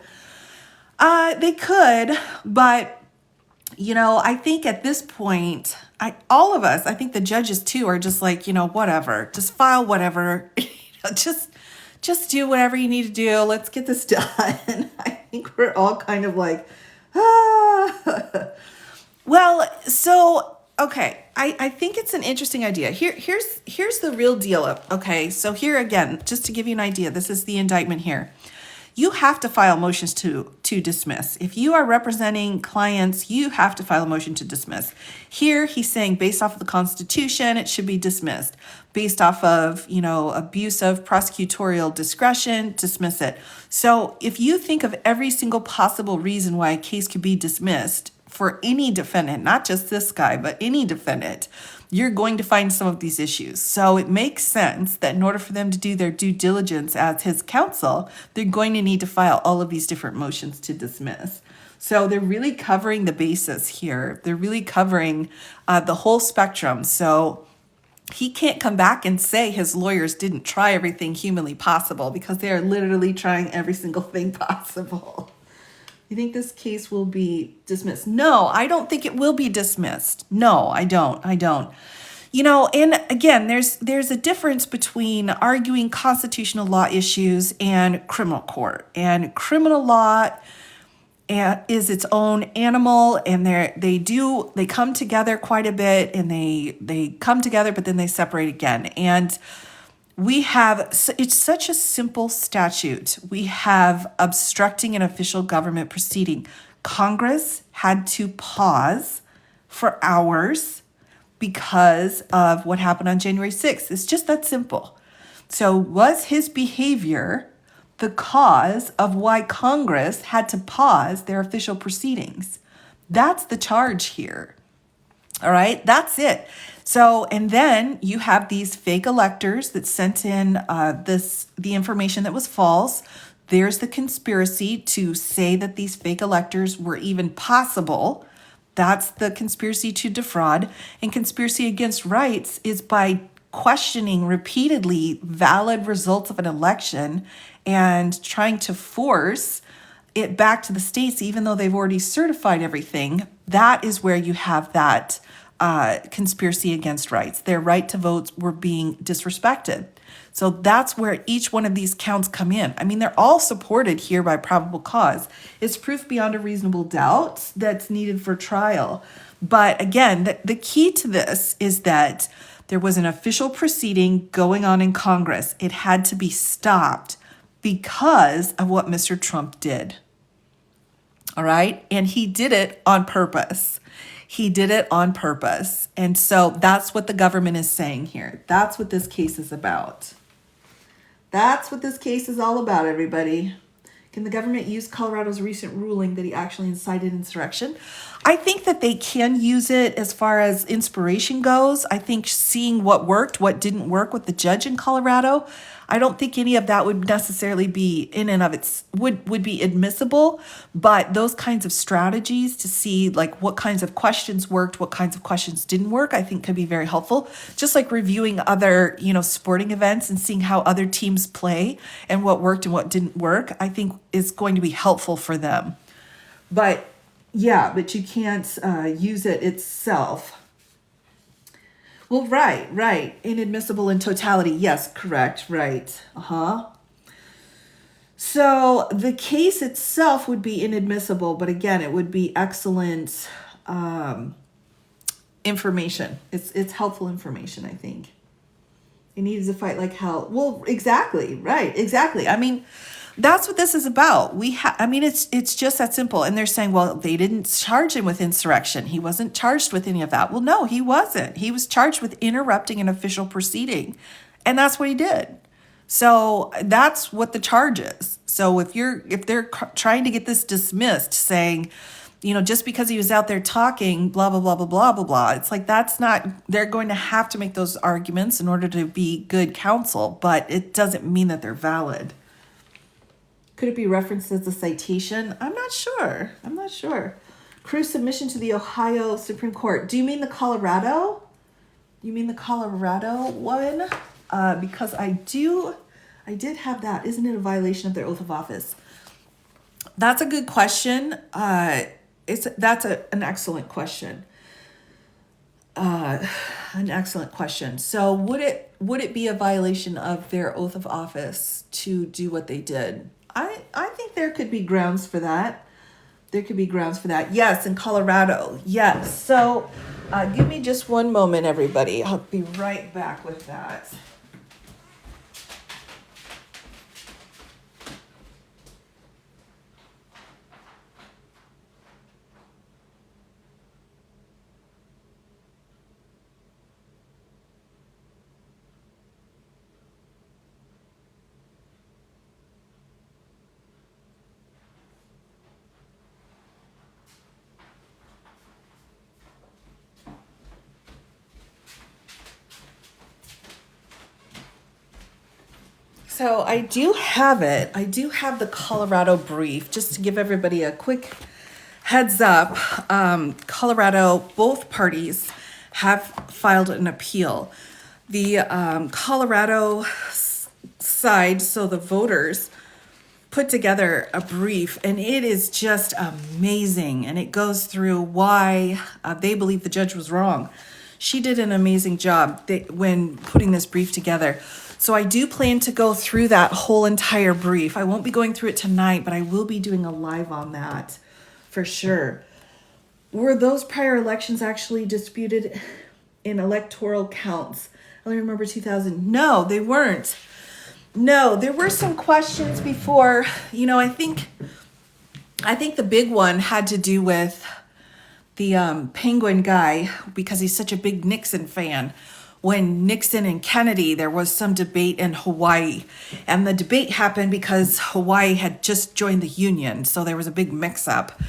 They could, but, I think at this point, all of us, I think the judges too, are just like, whatever, just file whatever, just do whatever you need to do. Let's get this done. I think we're all kind of like, Well, so, okay, I think it's an interesting idea. Here's the real deal. Okay, so here again, just to give you an idea, this is the indictment here. You have to file motions to dismiss. If you are representing clients, you have to file a motion to dismiss. Here, he's saying based off of the Constitution, it should be dismissed. Based off of, abuse of prosecutorial discretion, dismiss it. So if you think of every single possible reason why a case could be dismissed for any defendant, not just this guy, but any defendant, you're going to find some of these issues. So it makes sense that in order for them to do their due diligence as his counsel, they're going to need to file all of these different motions to dismiss. So they're really covering the bases here. They're really covering the whole spectrum. So he can't come back and say his lawyers didn't try everything humanly possible, because they are literally trying every single thing possible. You think this case will be dismissed? No, I don't think it will be dismissed. No, I don't. And again, there's a difference between arguing constitutional law issues and criminal court. And criminal law is its own animal, and they come together quite a bit, and they come together, but then they separate again. And it's such a simple statute. We have obstructing an official government proceeding. Congress had to pause for hours because of what happened on January 6th. It's just that simple. So was his behavior the cause of why Congress had to pause their official proceedings? That's the charge here. All right, that's it. So, and then you have these fake electors that sent in the information that was false. There's the conspiracy to say that these fake electors were even possible. That's the conspiracy to defraud. And conspiracy against rights is by questioning repeatedly valid results of an election and trying to force it back to the states, even though they've already certified everything. That is where you have that conspiracy against rights. Their right to vote were being disrespected. So that's where each one of these counts come in. I mean, they're all supported here by probable cause. It's proof beyond a reasonable doubt that's needed for trial. But again, the key to this is that there was an official proceeding going on in Congress. It had to be stopped because of what Mr. Trump did. All right? And he did it on purpose. He did it on purpose. And so that's what the government is saying here. That's what this case is about. That's what this case is all about, everybody. Can the government use Colorado's recent ruling that he actually incited insurrection? I think that they can use it as far as inspiration goes. I think seeing what worked, what didn't work with the judge in Colorado, I don't think any of that would necessarily be in and of its would be admissible, but those kinds of strategies to see like what kinds of questions worked, what kinds of questions didn't work, I think could be very helpful. Just like reviewing other, sporting events and seeing how other teams play and what worked and what didn't work, I think is going to be helpful for them. But you can't use it itself. Well, right. Inadmissible in totality. Yes, correct. Right. So the case itself would be inadmissible, but again, it would be excellent information. It's helpful information, I think. It needs to fight like hell. Well, exactly. Right. Exactly. I mean, that's what this is about. It's just that simple. And they're saying, well, they didn't charge him with insurrection. He wasn't charged with any of that. Well, no, he wasn't. He was charged with interrupting an official proceeding. And that's what he did. So that's what the charge is. So if they're trying to get this dismissed, saying, just because he was out there talking, blah, blah, blah, blah, blah, blah, blah. It's like, that's not, they're going to have to make those arguments in order to be good counsel, but it doesn't mean that they're valid. Could it be referenced as a citation? I'm not sure. Cruz submission to the Ohio Supreme Court. Do you mean the Colorado? You mean the Colorado one? Because I did have that. Isn't it a violation of their oath of office? That's a good question. That's an excellent question. An excellent question. So would it be a violation of their oath of office to do what they did? I think there could be grounds for that. Yes, in Colorado. Yes. So give me just one moment, everybody. I'll be right back with that. So I do have it. I do have the Colorado brief, just to give everybody a quick heads up. Colorado, both parties have filed an appeal. The Colorado side, so the voters, put together a brief, and it is just amazing. And it goes through why they believe the judge was wrong. she did an amazing job when putting this brief together. So I do plan to go through that whole entire brief. I won't be going through it tonight, but I will be doing a live on that for sure. Were those prior elections actually disputed in electoral counts? I only remember 2000. No, they weren't. No, there were some questions before. I think the big one had to do with the Penguin guy, because he's such a big Nixon fan. When Nixon and Kennedy, there was some debate in Hawaii, and the debate happened because Hawaii had just joined the Union, so there was a big mix-up.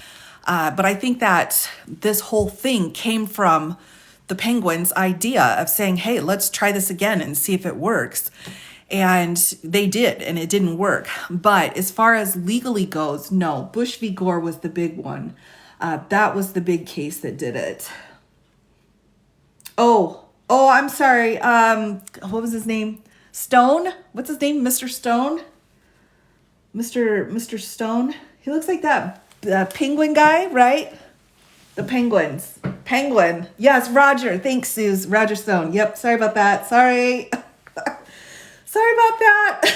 But I think that this whole thing came from the Penguins' idea of saying, hey, let's try this again and see if it works. And they did, and it didn't work. But as far as legally goes, no, Bush v. Gore was the big one. That was the big case that did it. Oh, I'm sorry. What was his name? Stone? What's his name? Mr. Stone? Mr. Stone? He looks like that penguin guy, right? The Penguins. Penguin. Yes, Roger. Thanks, Suze. Roger Stone. Yep, sorry about that. Sorry. Sorry about that.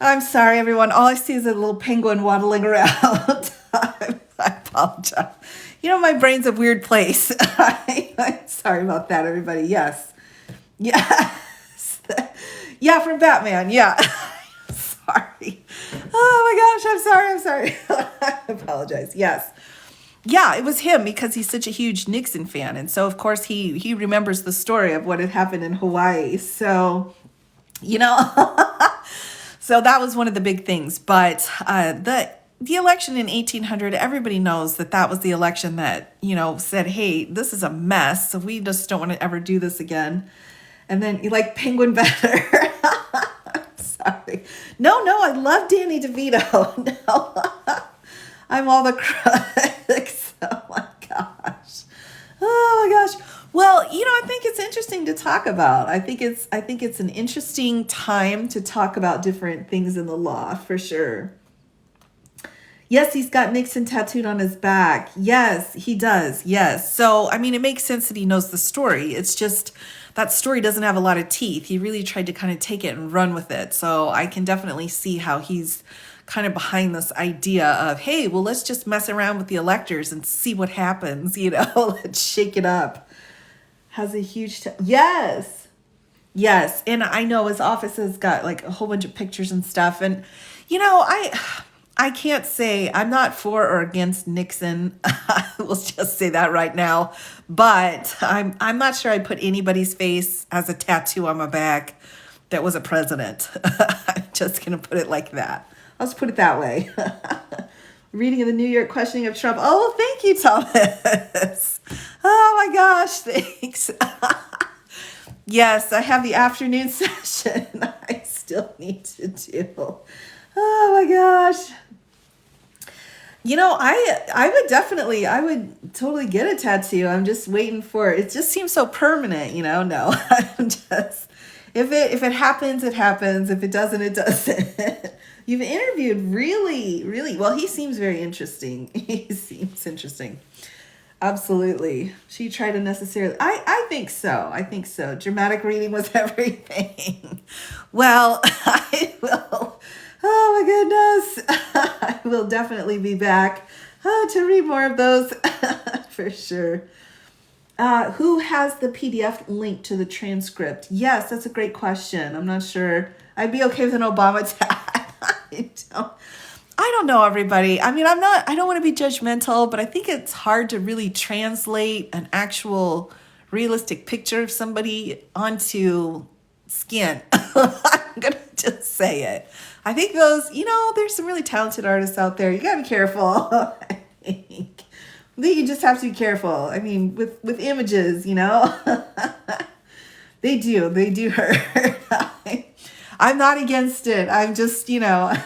I'm sorry, everyone. All I see is a little penguin waddling around. I apologize. My brain's a weird place. I'm sorry about that, everybody. Yes. Yeah, from Batman. Yeah. Sorry. Oh my gosh, I'm sorry. I apologize. Yes. Yeah, it was him because he's such a huge Nixon fan. And so, of course, he remembers the story of what had happened in Hawaii. So, so that was one of the big things. But the election in 1800, everybody knows that was the election that, said, hey, this is a mess. So we just don't want to ever do this again. And then you like Penguin better. Sorry. No, I love Danny DeVito. No, I'm all the critics. Oh my gosh. Oh my gosh. Well, I think it's interesting to talk about. I think it's an interesting time to talk about different things in the law, for sure. Yes, he's got Nixon tattooed on his back. Yes, he does. Yes. So, it makes sense that he knows the story. It's just that story doesn't have a lot of teeth. He really tried to kind of take it and run with it. So I can definitely see how he's kind of behind this idea of, hey, well, let's just mess around with the electors and see what happens. Let's shake it up. Has a huge, yes. And I know his office has got like a whole bunch of pictures and stuff. And, I can't say I'm not for or against Nixon. We'll just say that right now. But I'm not sure I'd put anybody's face as a tattoo on my back that was a president. I'm just going to put it like that. I'll just put it that way. Reading of the New York questioning of Trump. Oh, thank you, Thomas. Oh my gosh, thanks. Yes, I have the afternoon session I still need to do. Oh my gosh. I would totally get a tattoo. I'm just waiting for it. It just seems so permanent, no, I'm just, if it happens, it happens. If it doesn't, it doesn't. You've interviewed really, really, well, he seems very interesting. He seems interesting. Absolutely. She tried to necessarily, I think so. Dramatic reading was everything. Well, I will. Oh my goodness. I will definitely be back to read more of those for sure. Who has the PDF link to the transcript? Yes, that's a great question. I'm not sure. I'd be okay with an Obama tag. I don't know, everybody. I don't want to be judgmental, but I think it's hard to really translate an actual realistic picture of somebody onto skin. I'm going to just say it. I think those, there's some really talented artists out there. You got to be careful. I think you just have to be careful. With images, they do hurt. I'm not against it. I'm just, I'm not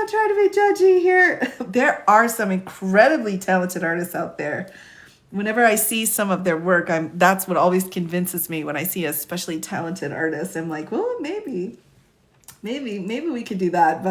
trying to be judgy here. There are some incredibly talented artists out there. Whenever I see some of their work, that's what always convinces me when I see a especially talented artist. I'm like, well, maybe we could do that.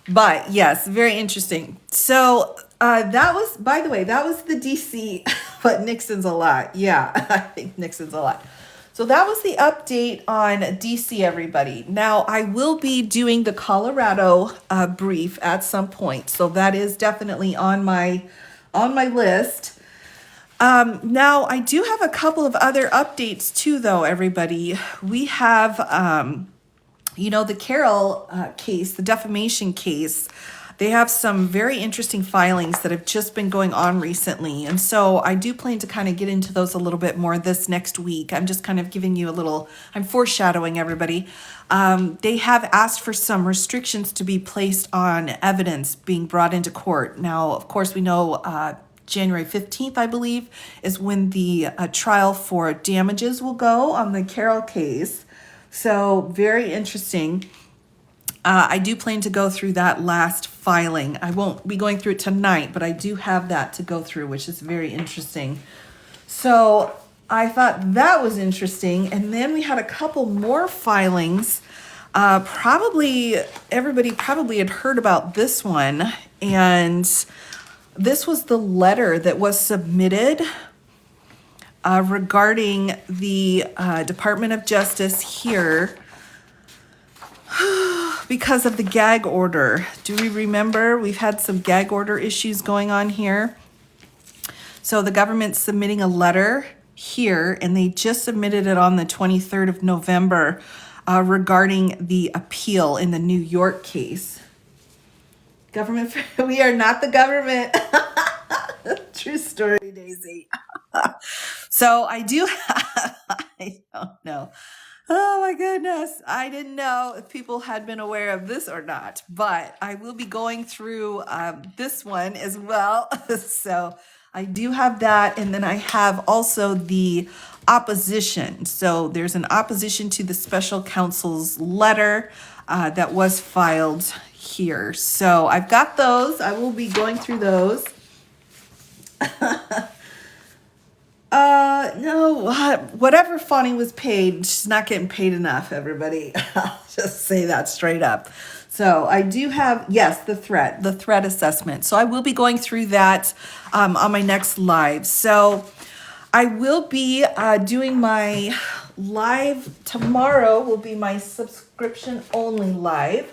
But yes, very interesting. So That was, by the way, that was the DC, but Nixon's a lot. Yeah, I think Nixon's a lot. So that was the update on DC, everybody. Now, I will be doing the Colorado brief at some point. So that is definitely on my list. Now, I do have a couple of other updates too, though, everybody. We have, the Carroll case, the defamation case. They have some very interesting filings that have just been going on recently. And so I do plan to kind of get into those a little bit more this next week. I'm just kind of giving you I'm foreshadowing everybody. They have asked for some restrictions to be placed on evidence being brought into court. Now, of course, we know January 15th, I believe, is when the trial for damages will go on the Carroll case. So very interesting. I do plan to go through that last filing. I won't be going through it tonight, but I do have that to go through, which is very interesting. So I thought that was interesting. And then we had a couple more filings. Everybody probably had heard about this one. And this was the letter that was submitted regarding the Department of Justice here because of the gag order. Do we remember? We've had some gag order issues going on here. So the government's submitting a letter here, and they just submitted it on the 23rd of November regarding the appeal in the New York case. Government, we are not the government. True story, Daisy. So I don't know. Oh my goodness. I didn't know if people had been aware of this or not, but I will be going through this one as well. So I do have that. And then I have also the opposition. So there's an opposition to the special counsel's letter that was filed here. So I've got those. I will be going through those. No, whatever Fonnie was paid, she's not getting paid enough, everybody. I'll just say that straight up. So I do have, yes, the threat assessment. So I will be going through that on my next live. So I will be doing my live tomorrow will be my subscription only live.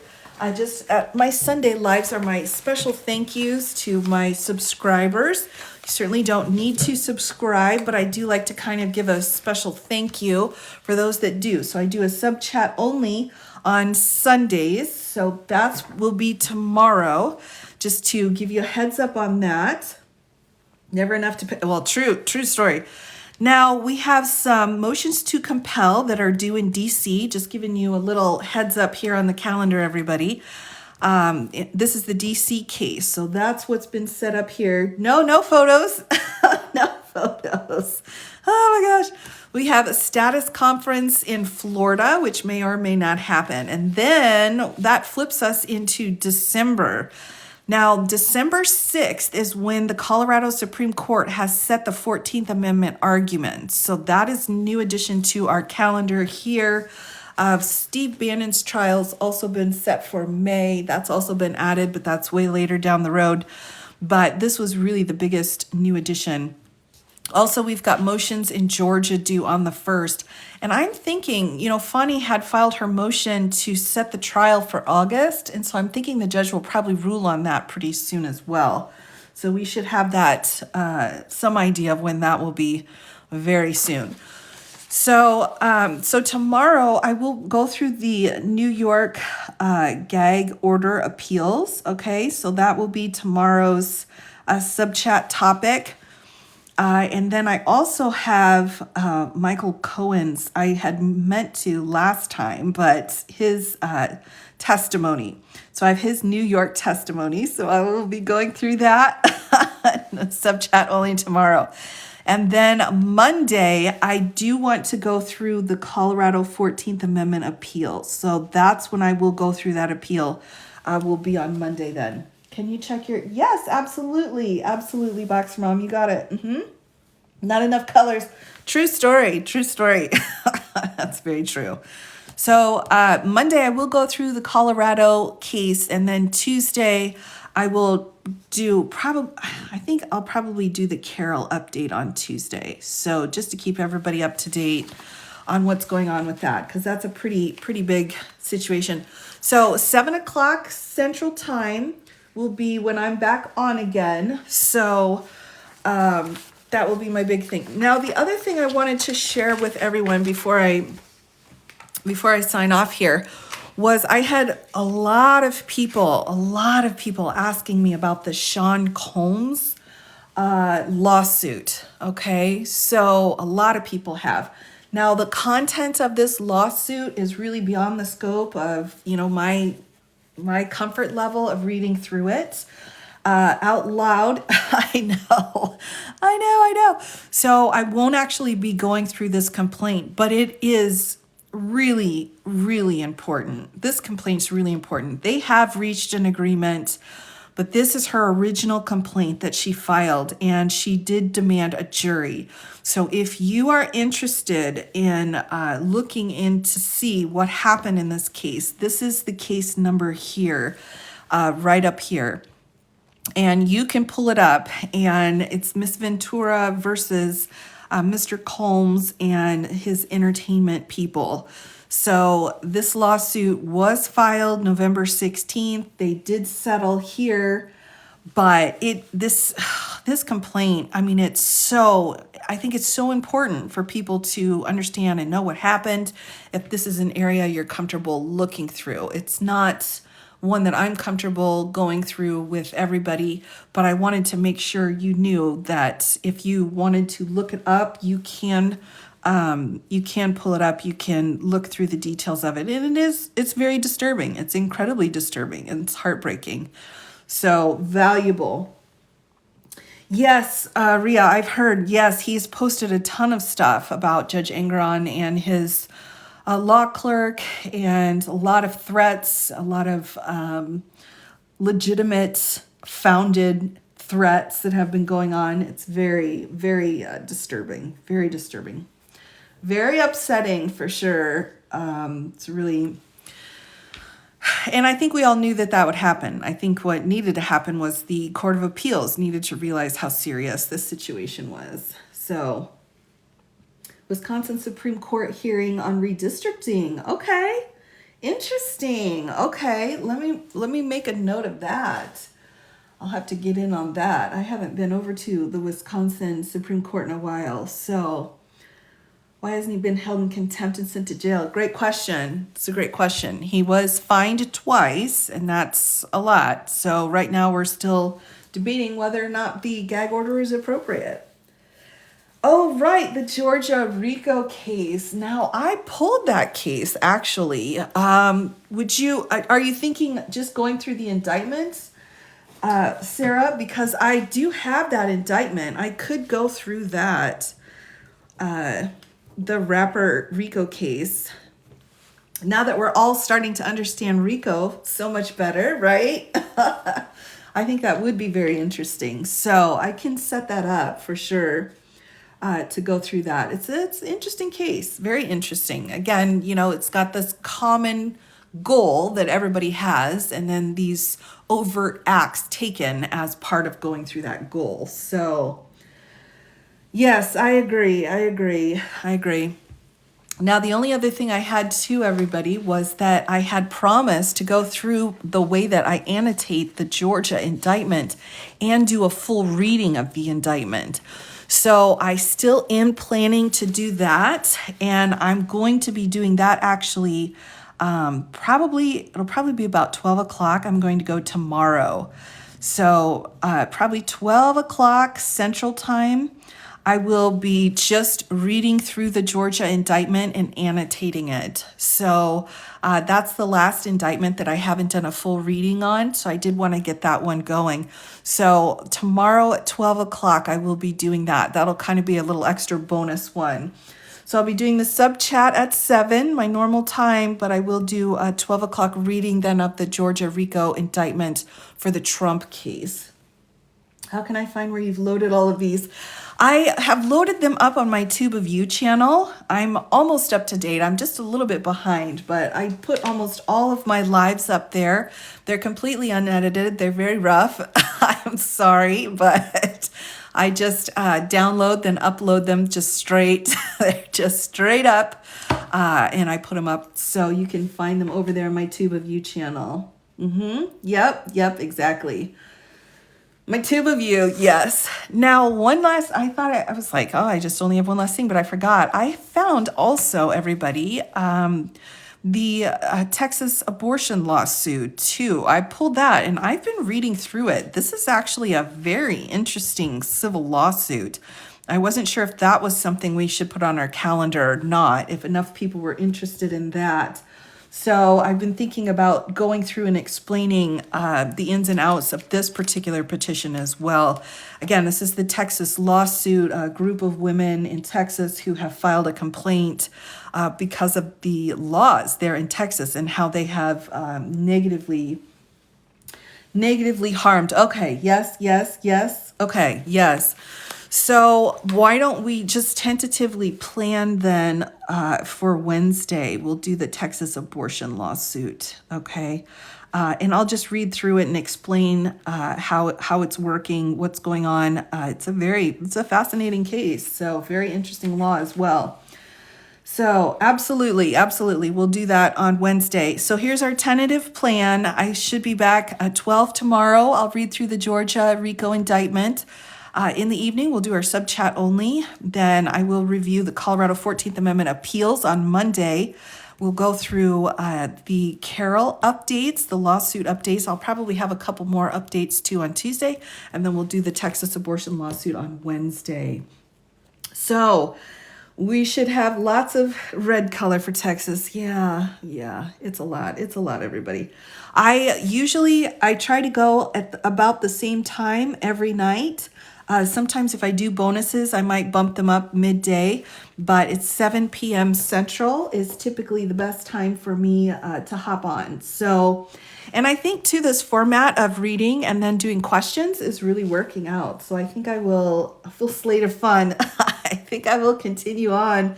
My Sunday lives are my special thank yous to my subscribers. You certainly don't need to subscribe, but I do like to kind of give a special thank you for those that do. So I do a sub chat only on Sundays. So that will be tomorrow, just to give you a heads up on that. Never enough to pay. Well, true story. Now we have some motions to compel that are due in DC. Just giving you a little heads up here on the calendar, everybody. This is the DC case. So that's what's been set up here. No photos. No photos. Oh my gosh. We have a status conference in Florida, which may or may not happen. And then that flips us into December. Now, December 6th is when the Colorado Supreme Court has set the 14th Amendment argument. So that is new addition to our calendar here. Steve Bannon's trial's also been set for May. That's also been added, but that's way later down the road. But this was really the biggest new addition. Also, we've got motions in Georgia due on the 1st. And I'm thinking, Fonnie had filed her motion to set the trial for August. And so I'm thinking the judge will probably rule on that pretty soon as well. So we should have that, some idea of when that will be very soon. So tomorrow I will go through the New York gag order appeals. Okay, so that will be tomorrow's sub-chat topic. And then I also have Michael Cohen's, I had meant to last time, but his testimony. So I have his New York testimony. So I will be going through that sub-chat only tomorrow. And then Monday, I do want to go through the Colorado 14th Amendment appeal. So that's when I will go through that appeal. Will be on Monday then. Can you check your... Yes, absolutely. Absolutely, Boxer Mom. You got it. Not enough colors. True story. That's very true. So Monday, I will go through the Colorado case. And then Tuesday, I will do I think I'll probably do the Carol update on Tuesday. So just to keep everybody up to date on what's going on with that, because that's a pretty big situation. So 7 o'clock Central Time will be when I'm back on again. So that will be my big thing. Now, the other thing I wanted to share with everyone before I sign off here was I had a lot of people asking me about the Sean Combs lawsuit. Okay, so a lot of people have. Now, the content of this lawsuit is really beyond the scope of, my comfort level of reading through it out loud. I know. So I won't actually be going through this complaint, but it is really, really important. This complaint's really important. They have reached an agreement, but this is her original complaint that she filed, and she did demand a jury. So if you are interested in looking in to see what happened in this case, this is the case number here, right up here. And you can pull it up, and it's Miss Ventura versus Mr. Combs and his entertainment people. So this lawsuit was filed November 16th. They did settle here, but this complaint, I think it's so important for people to understand and know what happened if this is an area you're comfortable looking through. It's not one that I'm comfortable going through with everybody, but I wanted to make sure you knew that if you wanted to look it up, you can pull it up, you can look through the details of it. And it's very disturbing. It's incredibly disturbing, and it's heartbreaking. So valuable. Yes, Ria, I've heard, yes, he's posted a ton of stuff about Judge Engoron and his law clerk, and a lot of threats, a lot of legitimate, founded threats that have been going on. It's very, very disturbing, very disturbing, very upsetting for sure. It's really, and I think we all knew that would happen. I think what needed to happen was the Court of Appeals needed to realize how serious this situation was. So Wisconsin Supreme Court hearing on redistricting. Okay, interesting. Okay, let me make a note of that. I'll have to get in on that. I haven't been over to the Wisconsin Supreme Court in a while. So why hasn't he been held in contempt and sent to jail? Great question. It's a great question. He was fined twice, and that's a lot. So right now we're still debating whether or not the gag order is appropriate. Oh, right, the Georgia RICO case. Now, I pulled that case, actually. Are you thinking just going through the indictments, Sarah? Because I do have that indictment. I could go through that, the rapper RICO case. Now that we're all starting to understand RICO so much better, right? I think that would be very interesting. So I can set that up for sure. To go through that. It's an interesting case, very interesting. Again, it's got this common goal that everybody has, and then these overt acts taken as part of going through that goal. So yes, I agree. Now, the only other thing I had to everybody was that I had promised to go through the way that I annotate the Georgia indictment and do a full reading of the indictment. So I still am planning to do that, and I'm going to be doing that actually it'll probably be about 12 o'clock. I'm going to go tomorrow. So probably 12 o'clock Central Time. I will be just reading through the Georgia indictment and annotating it. So that's the last indictment that I haven't done a full reading on. So I did want to get that one going. So tomorrow at 12 o'clock, I will be doing that. That'll kind of be a little extra bonus one. So I'll be doing the sub chat at 7, my normal time, but I will do a 12 o'clock reading then of the Georgia RICO indictment for the Trump case. How can I find where you've loaded all of these? I have loaded them up on my Tube of You channel. I'm almost up to date. I'm just a little bit behind, but I put almost all of my lives up there. They're completely unedited. They're very rough. I'm sorry, but I just download, then upload them just straight. They're just straight up. And I put them up so you can find them over there on my Tube of You channel. Yep, exactly. My Tube of You, yes. Now, I was like, oh, I just only have one last thing, but I forgot. I found also, everybody, the Texas abortion lawsuit too. I pulled that and I've been reading through it. This is actually a very interesting civil lawsuit. I wasn't sure if that was something we should put on our calendar or not, if enough people were interested in that. So I've been thinking about going through and explaining the ins and outs of this particular petition as well. Again, this is the Texas lawsuit, a group of women in Texas who have filed a complaint because of the laws there in Texas and how they have negatively harmed. Okay, yes. Okay, yes. So why don't we just tentatively plan then for Wednesday? We'll do the Texas abortion lawsuit, okay? And I'll just read through it and explain how it's working, what's going on. It's a fascinating case, so very interesting law as well. So absolutely, we'll do that on Wednesday. So here's our tentative plan. I should be back at 12 tomorrow. I'll read through the Georgia RICO indictment. In the evening, we'll do our sub chat only. Then I will review the Colorado 14th Amendment appeals on Monday. We'll go through the Carroll updates, the lawsuit updates. I'll probably have a couple more updates too on Tuesday. And then we'll do the Texas abortion lawsuit on Wednesday. So we should have lots of red color for Texas. Yeah, it's a lot, everybody. I try to go at about the same time every night. Sometimes if I do bonuses, I might bump them up midday, but it's 7 p.m. Central is typically the best time for me to hop on. So, and I think too, this format of reading and then doing questions is really working out. So I think I will, a full slate of fun. I think I will continue on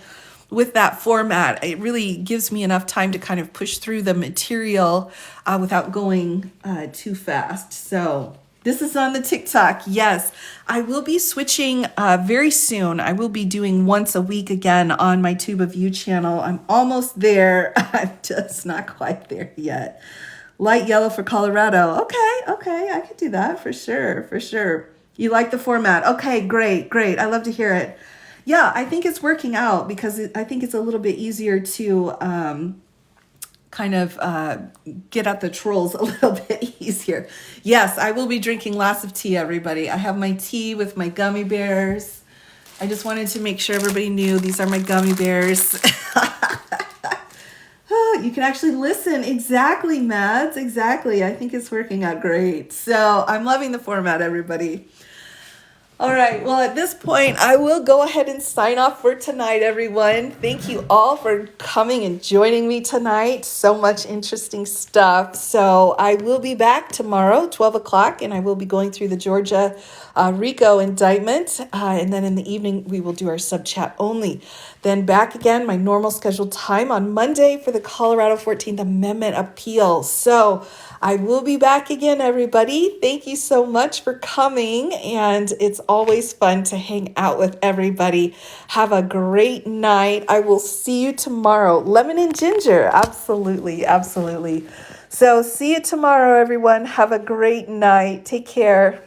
with that format. It really gives me enough time to kind of push through the material without going too fast. So this is on the TikTok. Yes, I will be switching very soon. I will be doing once a week again on my Tube of You channel. I'm almost there. I'm just not quite there yet. Light yellow for Colorado. Okay, I could do that for sure. You like the format? Okay, great. I love to hear it. Yeah, I think it's working out because I think it's a little bit easier to kind of get at the trolls a little bit easier. Yes, I will be drinking lots of tea, everybody. I have my tea with my gummy bears. I just wanted to make sure everybody knew these are my gummy bears. You can actually listen. Exactly, Mads. Exactly. I think it's working out great. So I'm loving the format, everybody. All right, well, at this point, I will go ahead and sign off for tonight, everyone. Thank you all for coming and joining me tonight. So much interesting stuff. So I will be back tomorrow, 12 o'clock, and I will be going through the Georgia RICO indictment. And then in the evening, we will do our sub chat only. Then back again, my normal scheduled time on Monday for the Colorado 14th Amendment appeal. So I will be back again, everybody. Thank you so much for coming. And it's always fun to hang out with everybody. Have a great night. I will see you tomorrow. Lemon and ginger. Absolutely. So see you tomorrow, everyone. Have a great night. Take care.